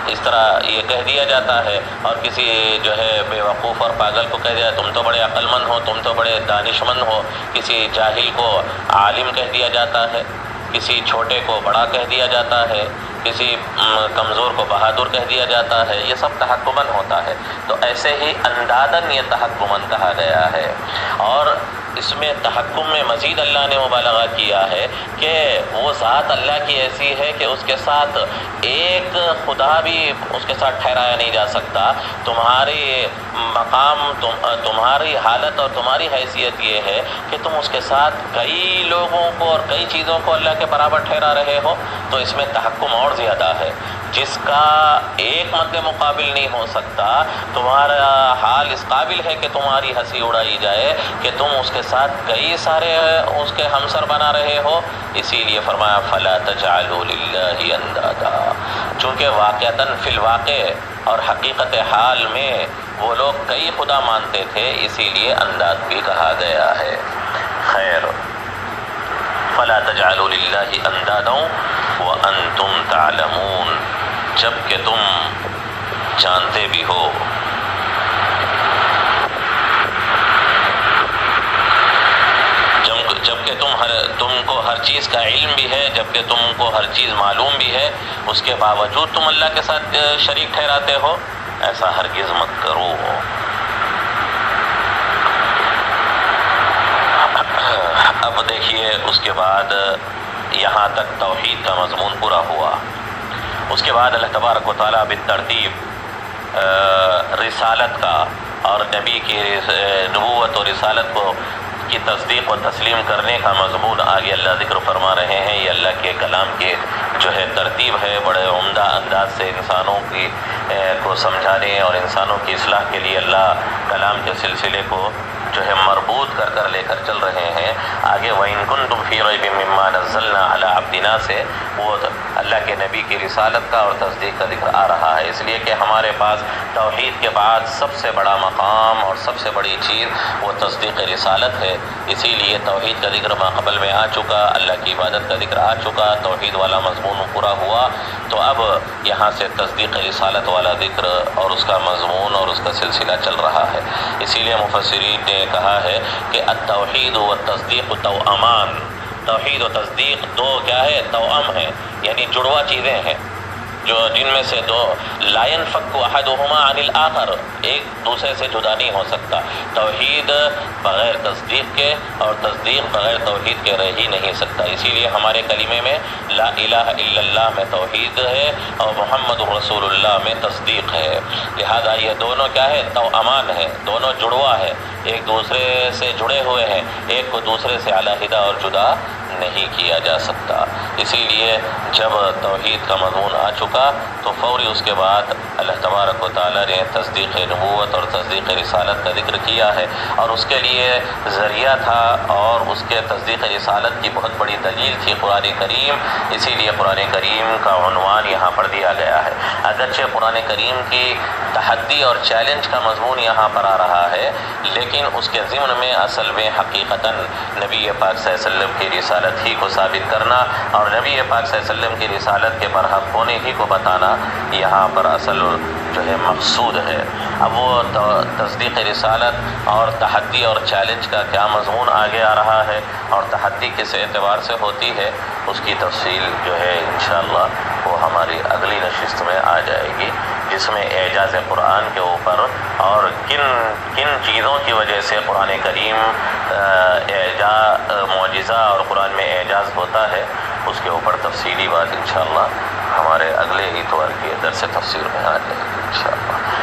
Speaker 1: اس طرح یہ کہہ دیا جاتا ہے. اور کسی جو ہے بے وقوف اور پاگل کو کہہ دیا تم تو بڑے عقل مند ہو، تم تو بڑے دانش مند ہو. کسی جاہل کو عالم کہہ دیا جاتا ہے، کسی چھوٹے کو بڑا کہہ دیا جاتا ہے، کسی کمزور کو بہادر کہہ دیا جاتا ہے. یہ سب تحکماً ہوتا ہے. تو ایسے ہی انداداً یہ تحکماً کہا گیا ہے. اور اس میں تحکم میں مزید اللہ نے مبالغہ کیا ہے کہ وہ ذات اللہ کی ایسی ہے کہ اس کے ساتھ ایک خدا بھی اس کے ساتھ ٹھہرایا نہیں جا سکتا. تمہاری مقام، تمہاری حالت اور تمہاری حیثیت یہ ہے کہ تم اس کے ساتھ کئی لوگوں کو اور کئی چیزوں کو اللہ کے برابر ٹھہرا رہے ہو. تو اس میں تحکم اور زیادہ ہے. جس کا ایک مد مقابل نہیں ہو سکتا، تمہارا حال اس قابل ہے کہ تمہاری ہنسی اڑائی جائے کہ تم اس کے ساتھ کئی سارے اس کے ہمسر بنا رہے ہو. اسی لیے فرمایا فَلَا تَجْعَلُوا لِلَّهِ أَنْدَادًا، چونکہ واقعتاً فی الواقع اور حقیقت حال میں وہ لوگ کئی خدا مانتے تھے، اسی لیے انداد بھی کہا گیا ہے. خیر، فلا تجعلوا للہ اندادا وانتم تعلمون، جب کہ تم جانتے بھی ہو، جبکہ تم کو ہر چیز کا علم بھی ہے، جبکہ تم کو ہر چیز معلوم بھی ہے، اس کے باوجود تم اللہ کے ساتھ شریک ٹھہراتے ہو، ایسا ہرگز مت کرو۔ اب دیکھیے اس کے بعد یہاں تک توحید کا مضمون پورا ہوا۔ اس کے بعد اللہ تبارک و تعالیٰ بالترتیب رسالت کا اور نبی کی نبوت اور رسالت کی تصدیق و تسلیم کرنے کا مضمون آگے اللہ ذکر فرما رہے ہیں۔ یہ اللہ کے کلام کے جو ہے ترتیب ہے، بڑے عمدہ انداز سے انسانوں کو سمجھانے اور انسانوں کی اصلاح کے لیے اللہ کلام کے سلسلے کو جو ہے مربوط کر لے کر چل رہے ہیں۔ آگے وَإِن كُنتُمْ فِي رَيْبٍ مِّمَّا نَزَّلْنَا عَلَىٰ عَبْدِنَا سے وہ اللہ کے نبی کی رسالت کا اور تصدیق کا ذکر آ رہا ہے، اس لیے کہ ہمارے پاس توحید کے بعد سب سے بڑا مقام اور سب سے بڑی چیز وہ تصدیق رسالت ہے۔ اسی لیے توحید کا ذکر ماقبل میں آ چکا، اللہ کی عبادت کا ذکر آ چکا، توحید والا مضمون پورا ہوا، تو اب یہاں سے تصدیق رسالت والا ذکر اور اس کا مضمون اور اس کا سلسلہ چل رہا ہے۔ اسی لیے مفسرین نے کہا ہے کہ التوحید والتصدیق توأمان، توحید و تصدیق دو کیا ہے؟ توأم ہیں، یعنی جڑوا چیزیں ہیں، جو جن میں سے دو لا ينفك احدهما عن الاخر، ایک دوسرے سے جدا نہیں ہو سکتا۔ توحید بغیر تصدیق کے اور تصدیق بغیر توحید کے رہ ہی نہیں سکتا۔ اسی لیے ہمارے کلمے میں لا الہ الا اللہ میں توحید ہے اور محمد رسول اللہ میں تصدیق ہے، لہذا یہ دونوں کیا ہے؟ توأمان ہے، دونوں جڑوا ہے، ایک دوسرے سے جڑے ہوئے ہیں، ایک کو دوسرے سے علیحدہ اور جدا نہیں کیا جا سکتا۔ اسی لیے جب توحید کا مضمون آ چکا تو فوری اس کے بعد اللہ تبارک و تعالیٰ نے تصدیق نبوت اور تصدیق رسالت کا ذکر کیا ہے، اور اس کے لیے ذریعہ تھا اور اس کے تصدیق رسالت کی بہت بڑی دلیل تھی قرآن کریم۔ اسی لیے قرآن کریم کا عنوان یہاں پر دیا گیا ہے۔ اگرچہ قرآن کریم کی تحدی اور چیلنج کا مضمون یہاں پر آ رہا ہے، لیکن اس کے ضمن میں اصل میں حقیقتاً نبی پاک صلی اللہ علیہ وسلم کی رسالت ہی کو ثابت کرنا اور نبی پاک صلی اللہ علیہ وسلم کی رسالت کے برحق ہونے ہی کو بتانا یہاں پر اصل جو ہے مقصود ہے۔ اب وہ تصدیق رسالت اور تحدی اور چیلنج کا کیا مضمون آگے آ رہا ہے اور تحدی کس اعتبار سے ہوتی ہے، اس کی تفصیل جو ہے انشاءاللہ وہ ہماری اگلی نشست میں آ جائے گی، جس میں اعجاز قرآن کے اوپر اور کن چیزوں کی وجہ سے قرآن کریم معجزہ اور قرآن میں اعجاز ہوتا ہے، اس کے اوپر تفصیلی بات انشاءاللہ ہمارے اگلے اتوار کے درس تفسیر میں آ جائے گی انشاءاللہ۔